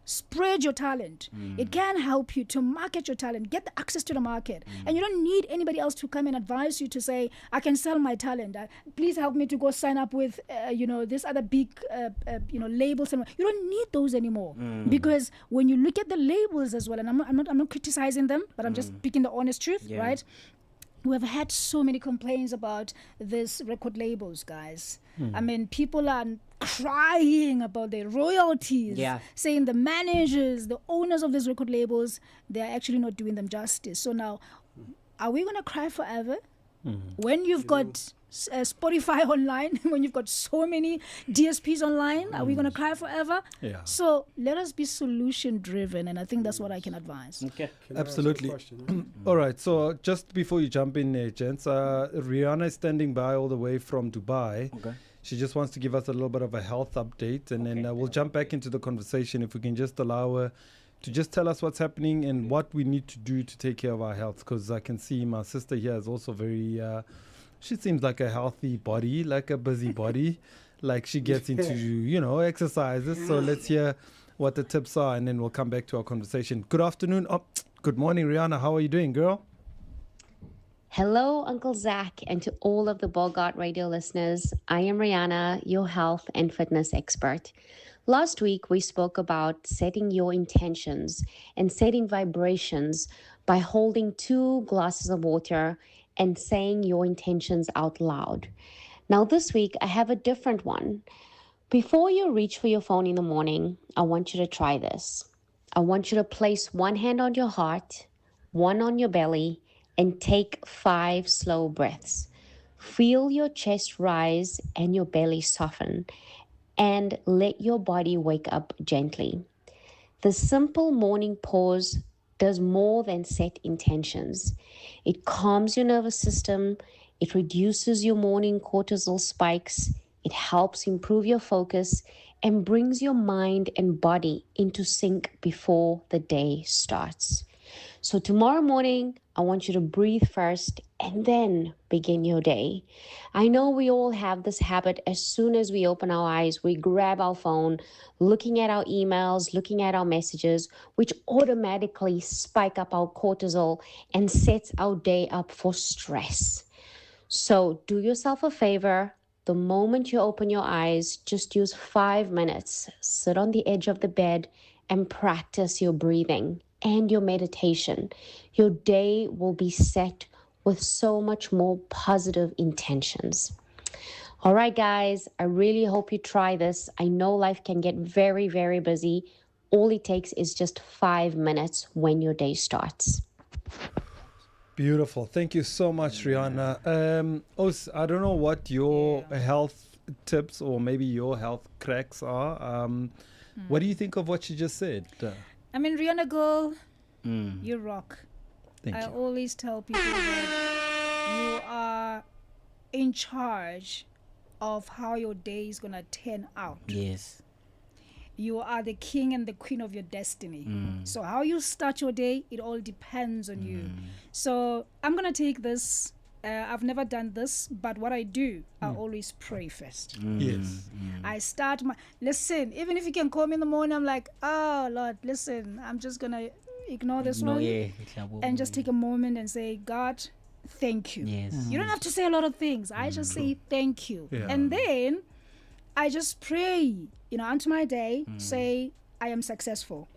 spread your talent. It can help you to market your talent, get the access to the market. And you don't need anybody else to come and advise you to say, I can sell my talent. Please help me to go sign up with, this other big, labels. You don't need those anymore. Because when you look at the labels as well, and I'm not criticizing them, but I'm just speaking the honest truth, right? We've had so many complaints about these record labels, guys. I mean, people are crying about their royalties, saying the managers, the owners of these record labels, they're actually not doing them justice. So now, are we going to cry forever? When you've got Spotify online, when you've got so many DSPs online, are we going to cry forever? So let us be solution driven, and I think that's what I can advise. Okay. Absolutely. All right, so just before you jump in there, gents, Rihanna is standing by all the way from Dubai. Okay. She just wants to give us a little bit of a health update, and then we'll jump back into the conversation if we can just allow her to just tell us what's happening and what we need to do to take care of our health, because I can see my sister here is also very... she seems like a healthy body, like a busy body, like she gets into, exercises. So let's hear what the tips are, and then we'll come back to our conversation. Good afternoon. Oh, good morning, Rihanna. How are you doing, girl? Hello, Uncle Zach, and to all of the Bogart Radio listeners. I am Rihanna, your health and fitness expert. Last week, we spoke about setting your intentions and setting vibrations by holding 2 glasses of water and saying your intentions out loud. Now this week, I have a different one. Before you reach for your phone in the morning, I want you to try this. I want you to place one hand on your heart, one on your belly, and take 5 slow breaths. Feel your chest rise and your belly soften, and let your body wake up gently. The simple morning pause does more than set intentions. It calms your nervous system, it reduces your morning cortisol spikes, it helps improve your focus, and brings your mind and body into sync before the day starts. So tomorrow morning, I want you to breathe first and then begin your day. I know we all have this habit. As soon as we open our eyes, we grab our phone, looking at our emails, looking at our messages, which automatically spike up our cortisol and sets our day up for stress. So do yourself a favor. The moment you open your eyes, just use 5 minutes. Sit on the edge of the bed and practice your breathing and your meditation. Your day will be set with so much more positive intentions. All right, guys, I really hope you try this. I know life can get very, very busy. All it takes is just 5 minutes when your day starts. Beautiful. Thank you so much, Rihanna. Os, I don't know what your health tips or maybe your health cracks are. What do you think of what she just said? I mean, Rihanna girl, you rock. Thank I you. always tell people that you are in charge of how your day is going to turn out. Yes. You are the king and the queen of your destiny. So how you start your day, it all depends on you. So I'm going to take this. I've never done this, but what I do, I always pray first. Yes. I start listen, even if you can call me in the morning, I'm like, oh, Lord, listen, I'm just going to ignore this one and just take a moment and say, God, thank you. Yes. You don't have to say a lot of things. I just say thank you. And then I just pray, unto my day, say, I am successful.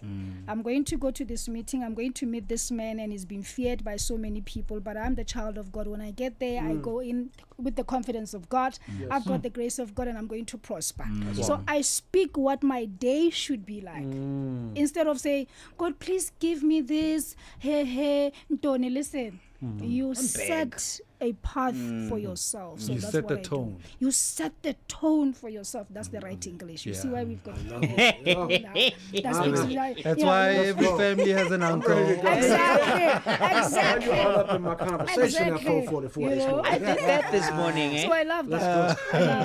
I'm going to go to this meeting. I'm going to meet this man, and he's been feared by so many people, but I'm the child of God. When I get there, I go in with the confidence of God. I've got the grace of God, and I'm going to prosper. So I speak what my day should be like. Instead of saying, God, please give me this. Hey, Tony, listen. You set a path for yourself. So You that's set what the I do. tone. You set the tone for yourself. That's the right English. You see why we've got That's why every family has an uncle. Exactly. You're all up in my conversation at 4:44. I did that this morning, So I love that.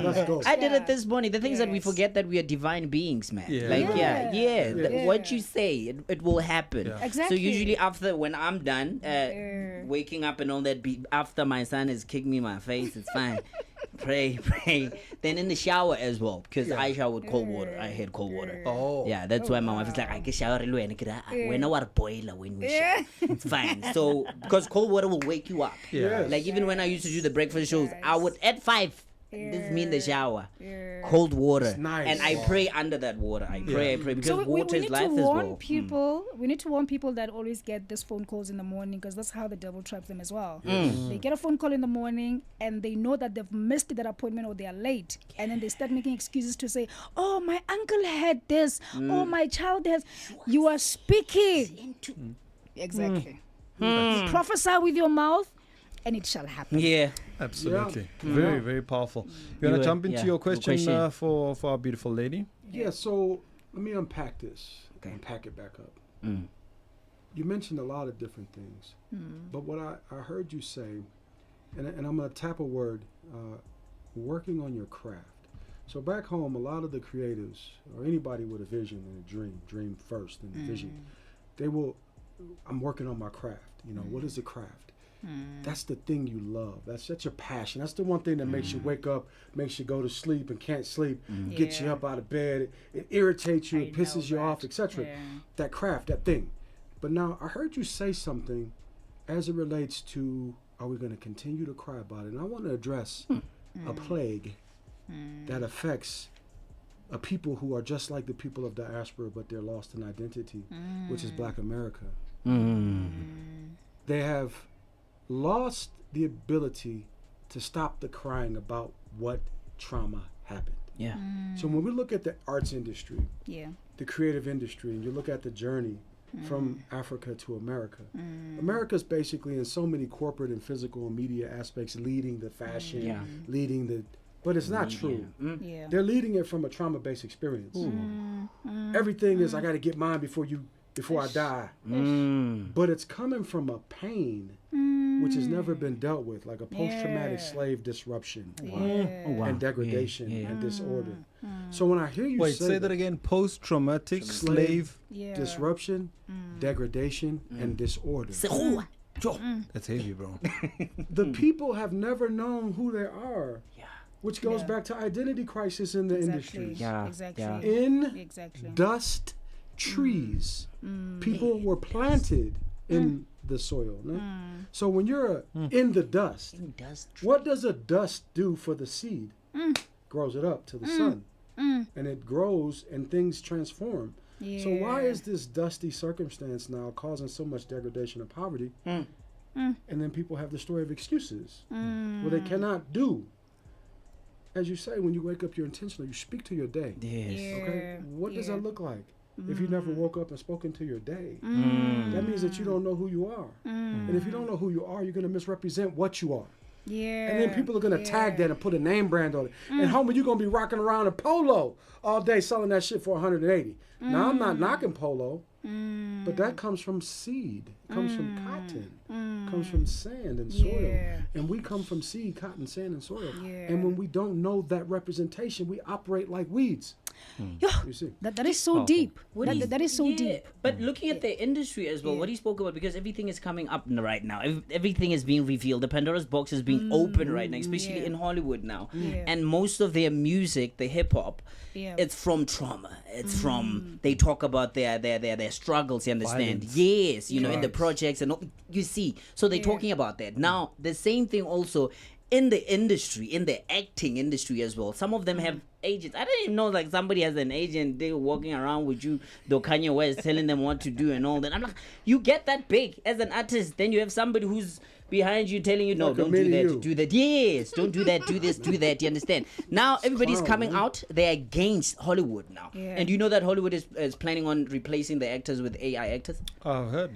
Let's go. I did it this morning. The thing is that we forget that we are divine beings, man. Yeah. What you say, it will happen. Exactly. So usually after, when I'm done, waking up and all that, after my son has kicked me in my face, it's fine. pray. Then in the shower as well, because I shower with cold water. I hate cold water. Oh. Yeah, that's why my wife is like, I can shower when I boiler when we shower. It's fine. So, because cold water will wake you up. Yeah. Like even when I used to do the breakfast shows, I would at 5. This mean the shower, cold water, nice. and I pray under that water. I pray because So water we is need life to as warn well. people. We need to warn people that always get these phone calls in the morning, because that's how the devil traps them as well. They get a phone call in the morning and they know that they've missed that appointment or they are late, and then they start making excuses to say, "Oh, my uncle had this. Oh, my child has." You are speaking. Exactly. You prophesy with your mouth, and it shall happen. Yeah. Absolutely. Very, very powerful. You want to jump into your question, for our beautiful lady? Yeah, so let me unpack this. Unpack it back up. You mentioned a lot of different things. But what I heard you say, and I'm going to tap a word, working on your craft. So back home, a lot of the creatives, or anybody with a vision and a dream first and vision, they will, I'm working on my craft. You know, what is a craft? That's the thing you love. That's your passion. That's the one thing that makes you wake up, makes you go to sleep and can't sleep, gets you up out of bed. It irritates you, it pisses you off, etc. That craft, that thing. But now I heard you say something as it relates to, are we going to continue to cry about it? And I want to address a plague that affects a people who are just like the people of diaspora, but they're lost in identity, which is Black America. They have lost the ability to stop the crying about what trauma happened. Yeah. So when we look at the arts industry, the creative industry, and you look at the journey from Africa to America, America's basically in so many corporate and physical and media aspects leading the fashion, leading the, but it's not true. They're leading it from a trauma-based experience. Everything is, I got to get mine before I die. But it's coming from a pain which has never been dealt with, like a post-traumatic slave disruption and degradation and disorder. So when I hear you say that again, post-traumatic slave disruption, degradation, and disorder. That's heavy, bro. The people have never known who they are. Which goes back to identity crisis in the industry. In dust trees, people were planted in the soil. No? So when you're in the dust, what does a dust do for the seed? Grows it up to the sun. And it grows and things transform. So why is this dusty circumstance now causing so much degradation and poverty? And then people have the story of excuses where they cannot do. As you say, when you wake up, you're intentional. You speak to your day. Okay. What does that look like? If you never woke up and spoken to your day, that means that you don't know who you are. And if you don't know who you are, you're going to misrepresent what you are. And then people are going to tag that and put a name brand on it. And homie, you're going to be rocking around a polo all day selling that shit for 180. Now, I'm not knocking polo, but that comes from seed, comes from cotton, comes from sand and soil. And we come from seed, cotton, sand, and soil. And when we don't know that representation, we operate like weeds. You see? That is so deep. That is so deep. But looking at the industry as well, what he spoke about, because everything is coming up right now. Everything is being revealed. The Pandora's box is being opened right now, especially in Hollywood now. And most of their music, the hip hop, it's from trauma. It's from, they talk about their struggles, you understand? Violence. Yes, you know, in the projects and all, you see. So they're talking about that. Now, the same thing also in the industry, in the acting industry as well. Some of them have agents. I didn't even know, like, somebody has an agent. They're walking around with you, the Kanye West, telling them what to do and all that. I'm like, you get that big as an artist, then you have somebody who's behind you telling you, no, like don't do that, do that. Yes, don't do that, do this, do that. You understand? Now everybody's coming out. They're against Hollywood now. And you know that Hollywood is planning on replacing the actors with AI actors? I've heard,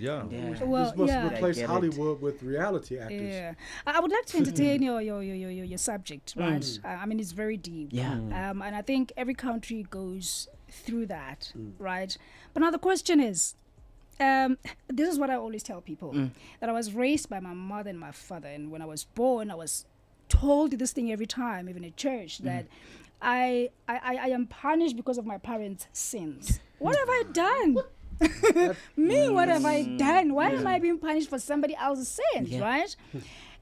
Well, this must replace Hollywood with reality actors. I would like to entertain your subject, right? I mean, it's very deep. And I think every country goes through that, right? But now the question is, this is what I always tell people, that I was raised by my mother and my father, and when I was born, I was told this thing every time, even at church, that I am punished because of my parents' sins. What have I done? Me, what have I done? Why am I being punished for somebody else's sins, right?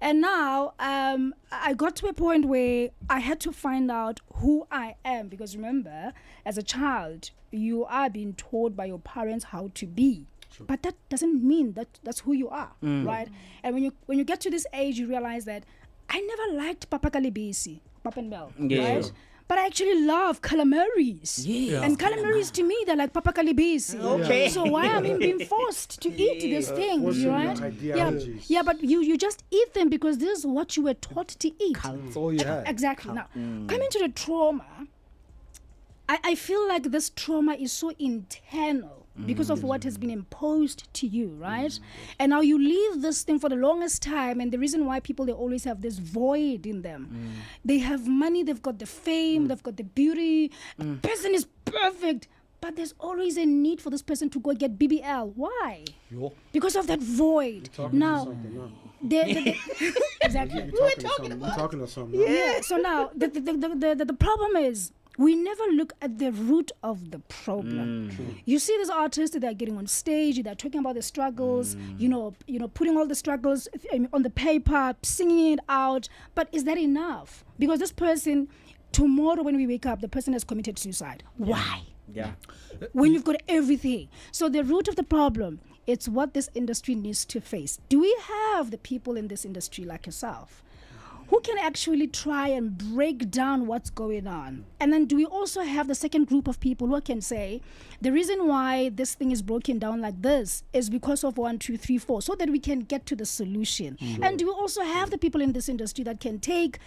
And now I got to a point where I had to find out who I am, because remember, as a child, you are being taught by your parents how to be. But that doesn't mean that that's who you are, right? And when you get to this age, you realize that I never liked Papa Kalibisi, Papa and Mel, right? But I actually love calamaris. And calamaris to me, they're like Papa Kalibisi. Okay. So why am I being forced to eat these things, right? Yeah, but you just eat them because this is what you were taught to eat. That's all you had. Exactly. Now, coming to the trauma, I feel like this trauma is so internal because of what has been imposed to you, right? And now you leave this thing for the longest time, and the reason why people, they always have this void in them. They have money, they've got the fame, they've got the beauty, the person is perfect, but there's always a need for this person to go get BBL. Why? Because of that void. Now, exactly. We're talking to something. Yeah. So now the problem is, we never look at the root of the problem. You see these artists that are getting on stage, they're talking about the struggles, you know, putting all the struggles on the paper, singing it out. But is that enough? Because this person, tomorrow when we wake up, the person has committed suicide. Why? When you've got everything. So the root of the problem, it's what this industry needs to face. Do we have the people in this industry like yourself who can actually try and break down what's going on? And then do we also have the second group of people who can say, the reason why this thing is broken down like this is because of 1, 2, 3, 4, so that we can get to the solution? And do we also have the people in this industry that can take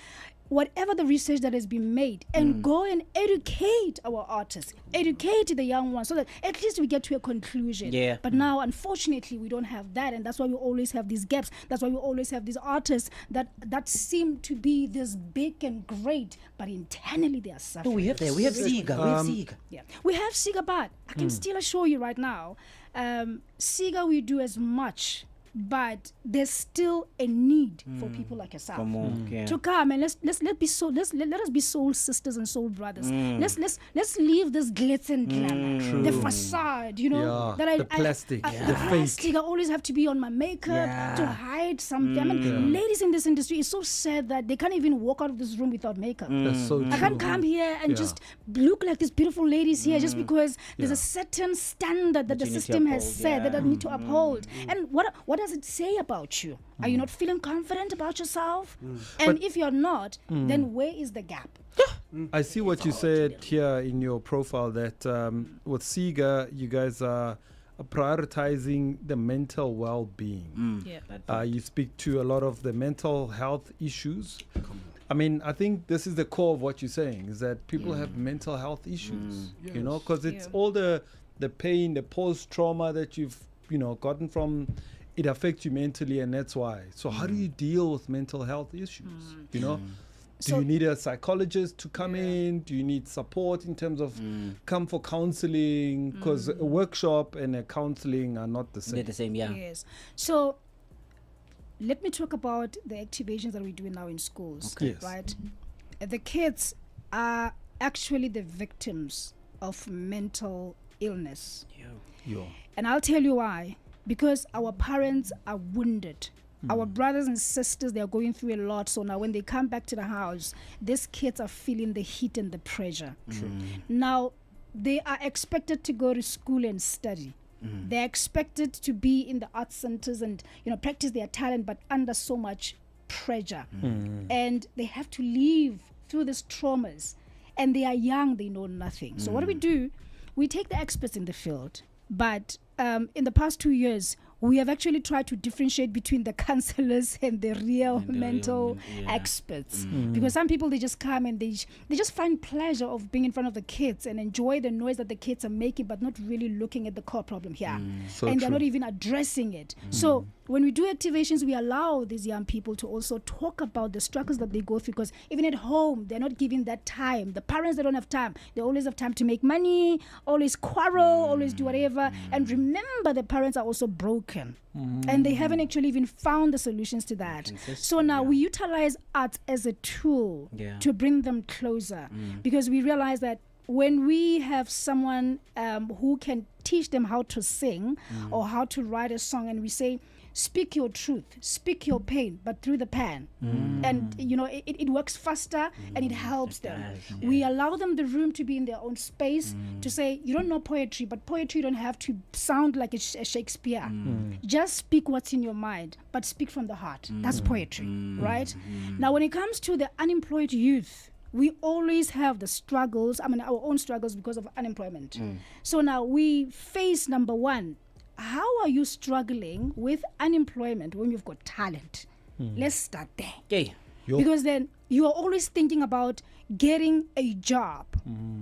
whatever the research that has been made and go and educate our artists, educate the young ones, so that at least we get to a conclusion? But now, unfortunately, we don't have that, and that's why we always have these gaps. That's why we always have these artists that seem to be this big and great, but internally they are suffering. We have CCIGA. We have CCIGA, but I can still assure you right now, CCIGA, we do as much, but there's still a need for people like yourself to come and let us be soul sisters and soul brothers. Let's leave this glitz and glamour, the facade, you know, the plastic, the fake. I always have to be on my makeup to hide something. I mean, ladies in this industry, it's so sad that they can't even walk out of this room without makeup. That's so true. I can't come here and just look like these beautiful ladies here just because there's a certain standard that the system has said that I need to uphold. And what does it say about you? Are you not feeling confident about yourself? And if you're not, then where is the gap? I see what you said here in your profile, that with CCIGA, you guys are prioritizing the mental well-being. You speak to a lot of the mental health issues. I mean, I think this is the core of what you're saying, is that people have mental health issues, you know, because it's all the pain, the post-trauma that you've, gotten from. It affects you mentally, and that's why. So how do you deal with mental health issues? Do you need a psychologist to come in? Do you need support in terms of come for counseling? Because a workshop and a counseling are not the same. They're the same, Yes. So let me talk about the activations that we do now in schools, right? The kids are actually the victims of mental illness. And I'll tell you why. Because our parents are wounded. Our brothers and sisters, they are going through a lot. So now when they come back to the house, these kids are feeling the heat and the pressure. Now, they are expected to go to school and study. They're expected to be in the art centers and practice their talent, but under so much pressure. And they have to live through these traumas. And they are young, they know nothing. So what do? We take the experts in the field, but in the past 2 years, we have actually tried to differentiate between the counselors and the real mental experts. Because some people, they just come and they just find pleasure of being in front of the kids and enjoy the noise that the kids are making, but not really looking at the core problem here. And they're not even addressing it. So when we do activations, we allow these young people to also talk about the struggles that they go through, because even at home, they're not giving that time. The parents, they don't have time. They always have time to make money, always quarrel, always do whatever. And remember, the parents are also broken. And they haven't actually even found the solutions to that. So now we utilize art as a tool to bring them closer, because we realize that when we have someone who can teach them how to sing or how to write a song, and we say, speak your truth, speak your pain, but through the pen. And, it works faster and it helps them. We allow them the room to be in their own space to say, you don't know poetry, but poetry don't have to sound like a Shakespeare. Just speak what's in your mind, but speak from the heart. That's poetry, right? Now, when it comes to the unemployed youth, we always have the struggles, our own struggles because of unemployment. So now we face number one, how are you struggling with unemployment when you've got talent? Let's start there. Okay. Because then you are always thinking about getting a job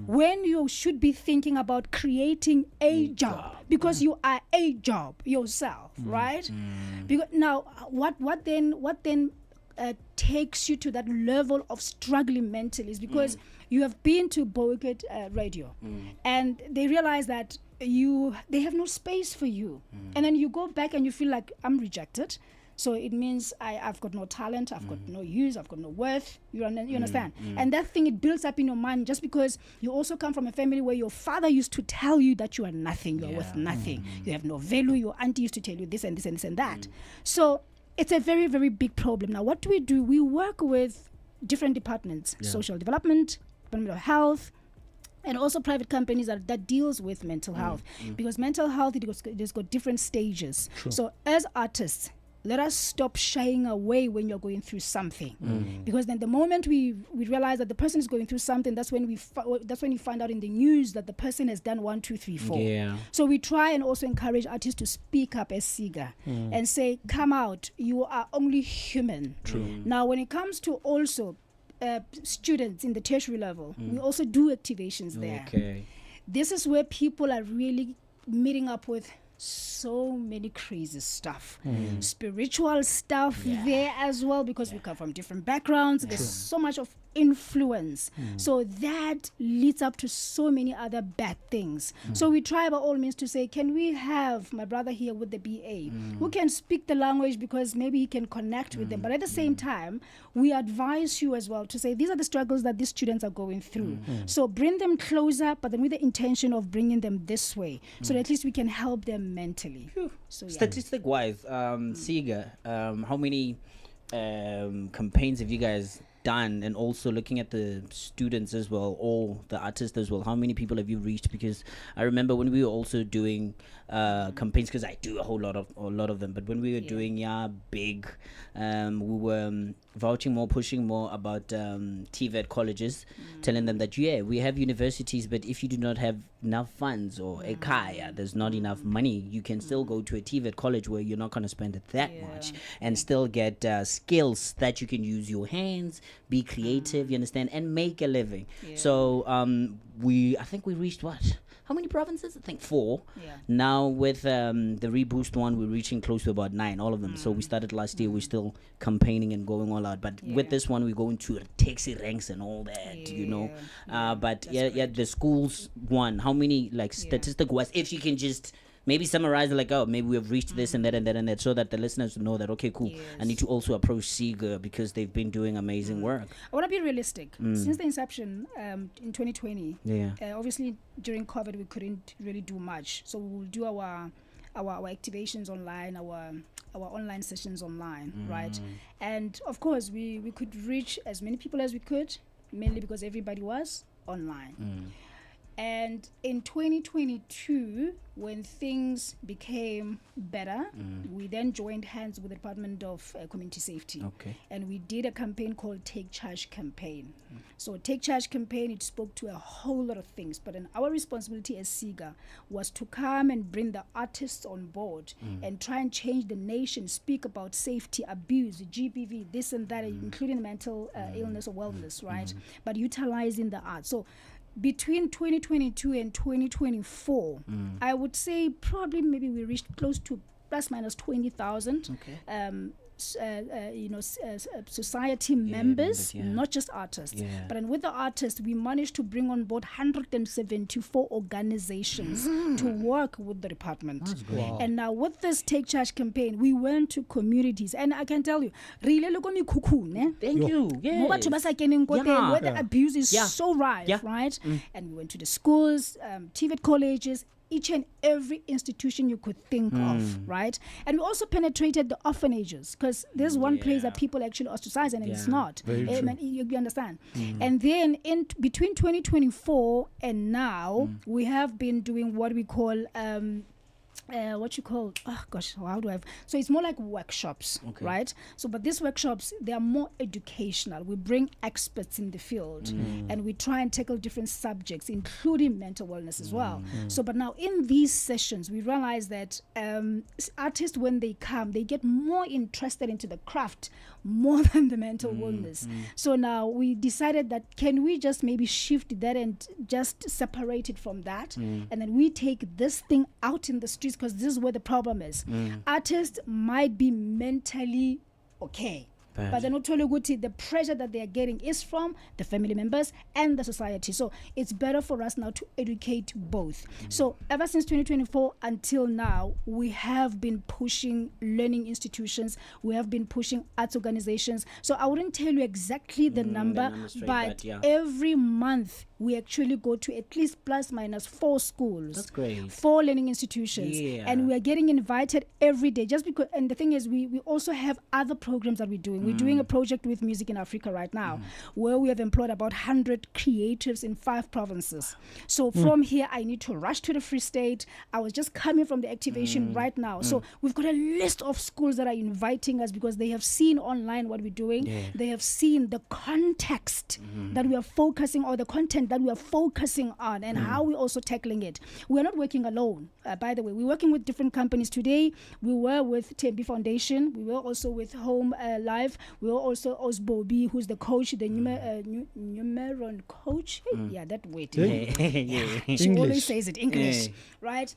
when you should be thinking about creating a job because you are a job yourself, right? Because now, what then takes you to that level of struggling mentally is because you have been to Bogart Radio and they realize that they have no space for you, and then you go back and you feel like I'm rejected, so it means I've got no talent, I've got no use, I've got no worth. You understand? And that thing, it builds up in your mind just because you also come from a family where your father used to tell you that you are nothing, you are worth nothing, you have no value. Your auntie used to tell you this and this and this and that. So it's a very, very big problem. Now, what do? We work with different departments, social development, Department of Health, and also private companies that deals with mental health. Because mental health, it has got different stages. So as artists, let us stop shying away when you're going through something. Because then the moment we realize that the person is going through something, that's when you find out in the news that the person has done 1, 2, 3, 4. Yeah. So we try and also encourage artists to speak up as CCIGA and say, come out, you are only human. Now, when it comes to also students in the tertiary level, we also do activations there. This is where people are really meeting up with so many crazy stuff, spiritual stuff there as well, because we come from different backgrounds. There's so much of influence, so that leads up to so many other bad things. So we try by all means to say, can we have my brother here with the BA who can speak the language, because maybe he can connect with them, but at the same time we advise you as well to say, these are the struggles that these students are going through, so bring them closer, but then with the intention of bringing them this way, so that at least we can help them mentally. So statistic wise, CCIGA, how many campaigns have you guys done? And also looking at the students as well, or the artists as well, how many people have you reached? Because I remember when we were also doing campaigns, because I do a lot of them, but when we were doing big, we were vouching more, pushing more about TVET colleges, telling them that we have universities, but if you do not have enough funds or a kaya, there's not enough money, you can still go to a TVET college where you're not going to spend that much and still get skills that you can use your hands, be creative, you understand, and make a living. So I think we reached how many provinces? I think 4. Now with the Reboost one, we're reaching close to about 9, all of them. So we started last year, we're still campaigning and going all out, but with this one we're going to taxi ranks and all that, but the schools one, how many, like statistic wise, if you can just maybe summarize it, like, maybe we have reached this and that and that and that, so that the listeners know that, okay, cool, I need to also approach CCIGA because they've been doing amazing work. I want to be realistic. Since the inception in 2020, obviously during COVID we couldn't really do much, so we'll do our activations online, our online sessions online, right? And of course we could reach as many people as we could, mainly because everybody was online. And in 2022, when things became better, we then joined hands with the Department of Community Safety. And we did a campaign called Take Charge Campaign. So Take Charge Campaign, it spoke to a whole lot of things, but then our responsibility as CCIGA was to come and bring the artists on board and try and change the nation, speak about safety, abuse, GBV, this and that, including mental illness or wellness, right? But utilizing the art. So between 2022 and 2024, I would say probably maybe we reached close to plus minus 20,000 society members, members, yeah. not just artists. Yeah. But and with the artists, we managed to bring on board 174 organizations to work with the department. That's great. Wow. And now with this Take Charge campaign, we went to communities, and I can tell you, really look at me Thank you. Yes. where the Yeah. abuse is Yeah. so rife, Yeah. right? And we went to the schools, TVET colleges, each and every institution you could think of, right? And we also penetrated the orphanages, because there's one place that people actually ostracize, and it's Yeah. not. Very true. And you understand? And then in between 2024 and now, we have been doing what we call so it's more like workshops, right? So but these workshops, they are more educational. We bring experts in the field, and we try and tackle different subjects, including mental wellness as well. So but now in these sessions, we realize that artists, when they come, they get more interested into the craft more than the mental wellness. So now we decided that can we just maybe shift that and just separate it from that, and then we take this thing out in the streets, because this is where the problem is. Artists might be mentally okay, but they're not totally good. The pressure that they are getting is from the family members and the society. So it's better for us now to educate both. So ever since 2024 until now, we have been pushing learning institutions. We have been pushing arts organizations. So I wouldn't tell you exactly the number, but every month we actually go to at least plus minus 4 schools. That's great. 4 learning institutions. And we are getting invited every day, just because. And the thing is, we also have other programs that we're doing. We're doing a project with Music in Africa right now, where we have employed about 100 creatives in 5 provinces. So from here, I need to rush to the Free State. I was just coming from the activation right now. So we've got a list of schools that are inviting us, because they have seen online what we're doing. They have seen the context that we are focusing, or the content that we are focusing on, and how we're also tackling it. We're not working alone, by the way. We're working with different companies. Today, we were with Tembi Foundation. We were also with Home Life. We were also Osbobi, who's the coach, the Numeron coach. Yeah, that word. She always says it, English, right?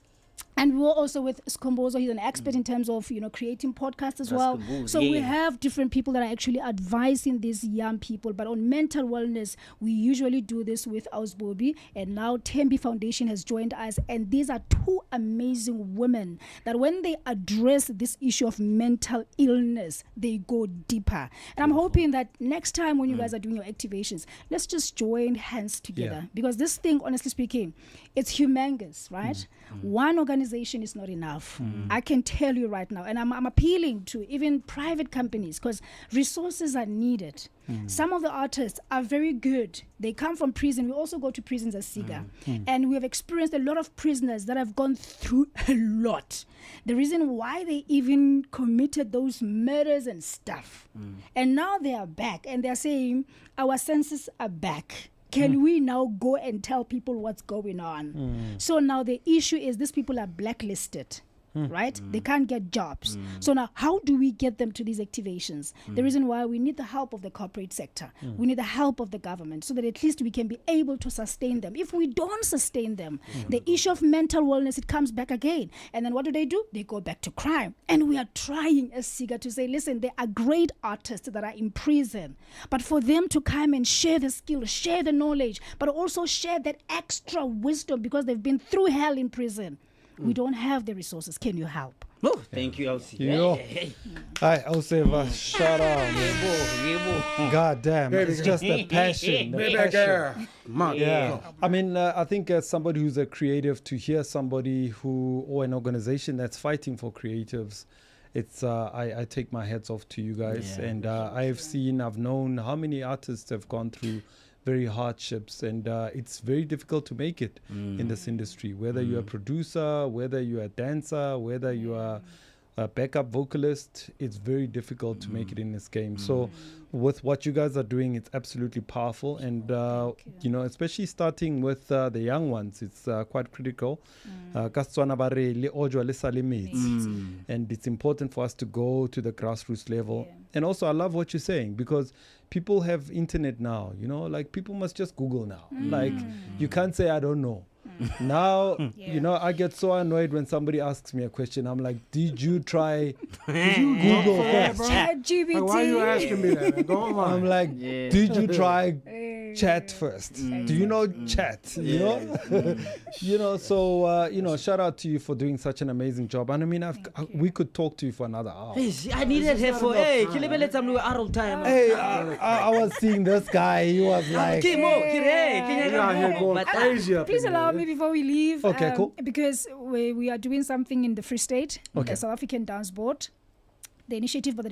And we were also with Skombozo. He's an expert in terms of, creating podcasts as well. So we have different people that are actually advising these young people. But on mental wellness, we usually do this with Ausbobi. And now Tembi Foundation has joined us. And these are 2 amazing women that when they address this issue of mental illness, they go deeper. And I'm hoping that next time when you guys are doing your activations, let's just join hands together. Because this thing, honestly speaking, it's humongous, right? One organization is not enough. I can tell you right now. And I'm appealing to even private companies, because resources are needed. Some of the artists are very good. They come from prison. We also go to prisons as CCIGA. And we have experienced a lot of prisoners that have gone through a lot. The reason why they even committed those murders and stuff. And now they are back, and they're saying, our senses are back. Can we now go and tell people what's going on? So now the issue is these people are blacklisted. Right? They can't get jobs. So now, how do we get them to these activations? The reason why we need the help of the corporate sector. We need the help of the government, so that at least we can be able to sustain them. If we don't sustain them, the issue of mental wellness, it comes back again. And then what do? They go back to crime. And we are trying as CCIGA to say, listen, there are great artists that are in prison. But for them to come and share the skills, share the knowledge, but also share that extra wisdom, because they've been through hell in prison. We don't have the resources. Can you help? Oh, thank you, Elsie. Hi, Oseva. Shout out. God damn. It's just the passion. Yeah. I mean, I think as somebody who's a creative, to hear somebody or an organization that's fighting for creatives, it's I take my hats off to you guys. And I've known how many artists have gone through very hardships, and it's very difficult to make it in this industry, whether you're a producer, whether you're a dancer, whether you are a backup vocalist. It's very difficult to make it in this game. So with what you guys are doing, it's absolutely powerful, and especially starting with the young ones, it's quite critical. And it's important for us to go to the grassroots level. And also I love what you're saying, because people have internet now, like people must just Google now. Like you can't say I don't know. Now, you know, I get so annoyed when somebody asks me a question. I'm like, did you try Google first? ChatGPT. Why are you asking me that? Go on. I'm like, did you try chat first? Do you know chat? You know? You know, so, you know, shout out to you for doing such an amazing job. And I mean, we could talk to you for another hour. I needed her for, hey, time. Hey, I was seeing this guy. He was like, please allow me before we leave. Okay, cool. Because we are doing something in the Free State, the South African Dance Board. The initiative by the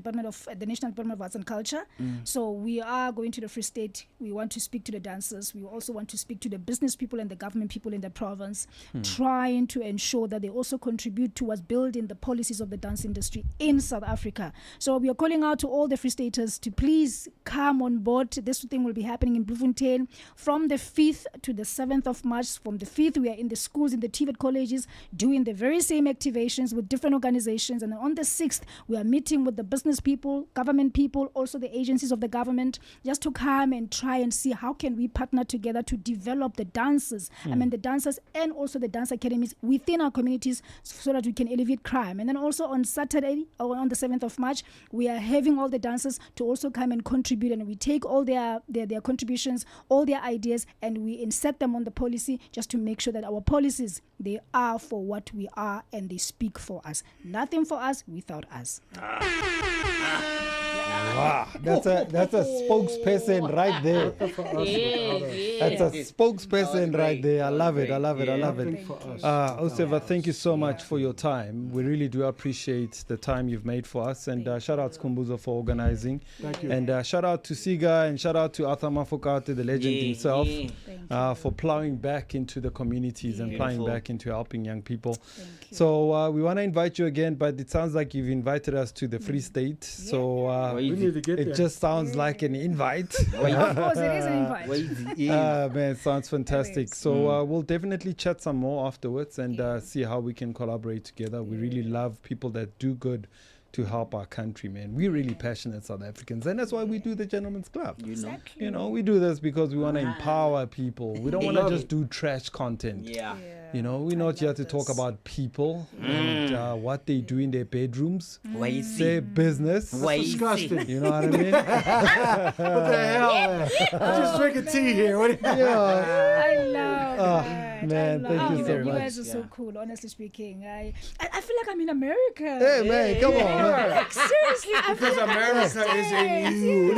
National Department of Arts and Culture. So we are going to the Free State. We want to speak to the dancers. We also want to speak to the business people and the government people in the province, trying to ensure that they also contribute towards building the policies of the dance industry in South Africa. So we are calling out to all the Free Staters to please come on board. This thing will be happening in Bloemfontein from the 5th to the 7th of March. From the 5th, we are in the schools, in the TVET colleges, doing the very same activations with different organizations. And on the 6th, we are meeting with the business people, government people, also the agencies of the government, just to come and try and see how can we partner together to develop the dancers, the dancers and also the dance academies within our communities so that we can alleviate crime. And then also on Saturday, or on the 7th of March, we are having all the dancers to also come and contribute, and we take all their contributions, all their ideas, and we insert them on the policy just to make sure that our policies, they are for what we are and they speak for us. Nothing for us without us. Wow, that's a spokesperson right there. That's a spokesperson right there. I love it. Oseva, thank you so much for your time. We really do appreciate the time you've made for us. And shout out to Kumbuzo for organizing. Thank you. And shout out to CCIGA and shout out to Arthur Mafokate, the legend himself, for plowing back into the communities and plowing back into helping young people. So we want to invite you again, but it sounds like you've invited us to the Free State. So we need to get it there. Just sounds like an invite. Of course, it is an invite. Man, it sounds fantastic. So we'll definitely chat some more afterwards and see how we can collaborate together. We really love people that do good to help our country, man. We're really passionate South Africans, and that's why we do the Gentlemen's Club. You know, we do this because we want to empower people. We don't want to just do trash content. You know, we're not here to talk about people and what they do in their bedrooms. Their business. That's disgusting. You know what I mean? What the hell, man? I'm just drinking tea here. What I love that. Man, thank you so You much. guys are so cool, honestly speaking. I feel like I'm in America. Hey, man, come on, man. Like, seriously, I feel Because like America is in you.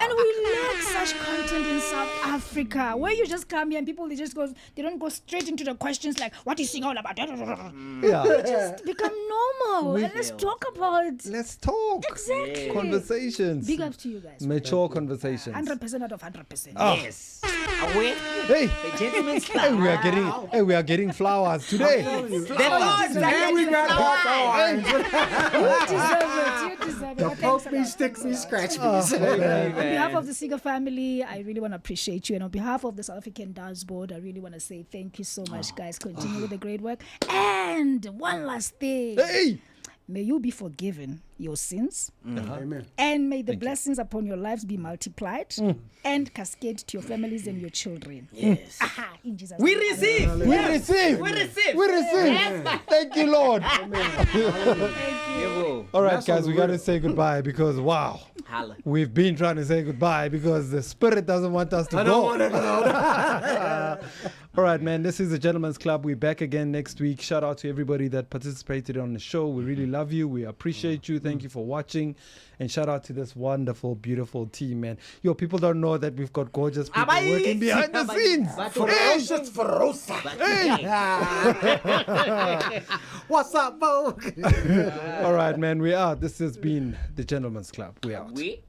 And we lack such content in South Africa, where you just come here and people they don't go straight into the questions like, what is sing all about? Yeah. They just become normal. And let's talk about. Let's talk. Exactly. Conversations. Big ups to you guys. Mature conversations. 100% out of 100%. Yes. Away. Hey, The Gentlemen's Club. we are getting flowers today. You deserve it. The poke me, stick me, scratch me. On behalf of the CCIGA family, I really want to appreciate you. And on behalf of the South African Dance Board, I really want to say thank you so much, guys. Continue with the great work. And one last thing. Hey! May you be forgiven your sins. Amen. And may the blessings upon your lives be multiplied and cascade to your families and your children. Yes. In Jesus' We name. receive. We receive. Thank you, Lord. Thank you. All right, guys, we got to say goodbye because, wow, Holla. we've been trying to say goodbye because the spirit doesn't want us to go. I don't want to go. All right, man, this is the Gentlemen's Club. We're back again next week. Shout out to everybody that participated on the show. We really love you. We appreciate you. Thank you for watching. And shout out to this wonderful, beautiful team, man. Yo, people don't know that we've got gorgeous people working behind the scenes. Hey! What's up, Bo? All right, man, we out. This has been the Gentlemen's Club. We out. We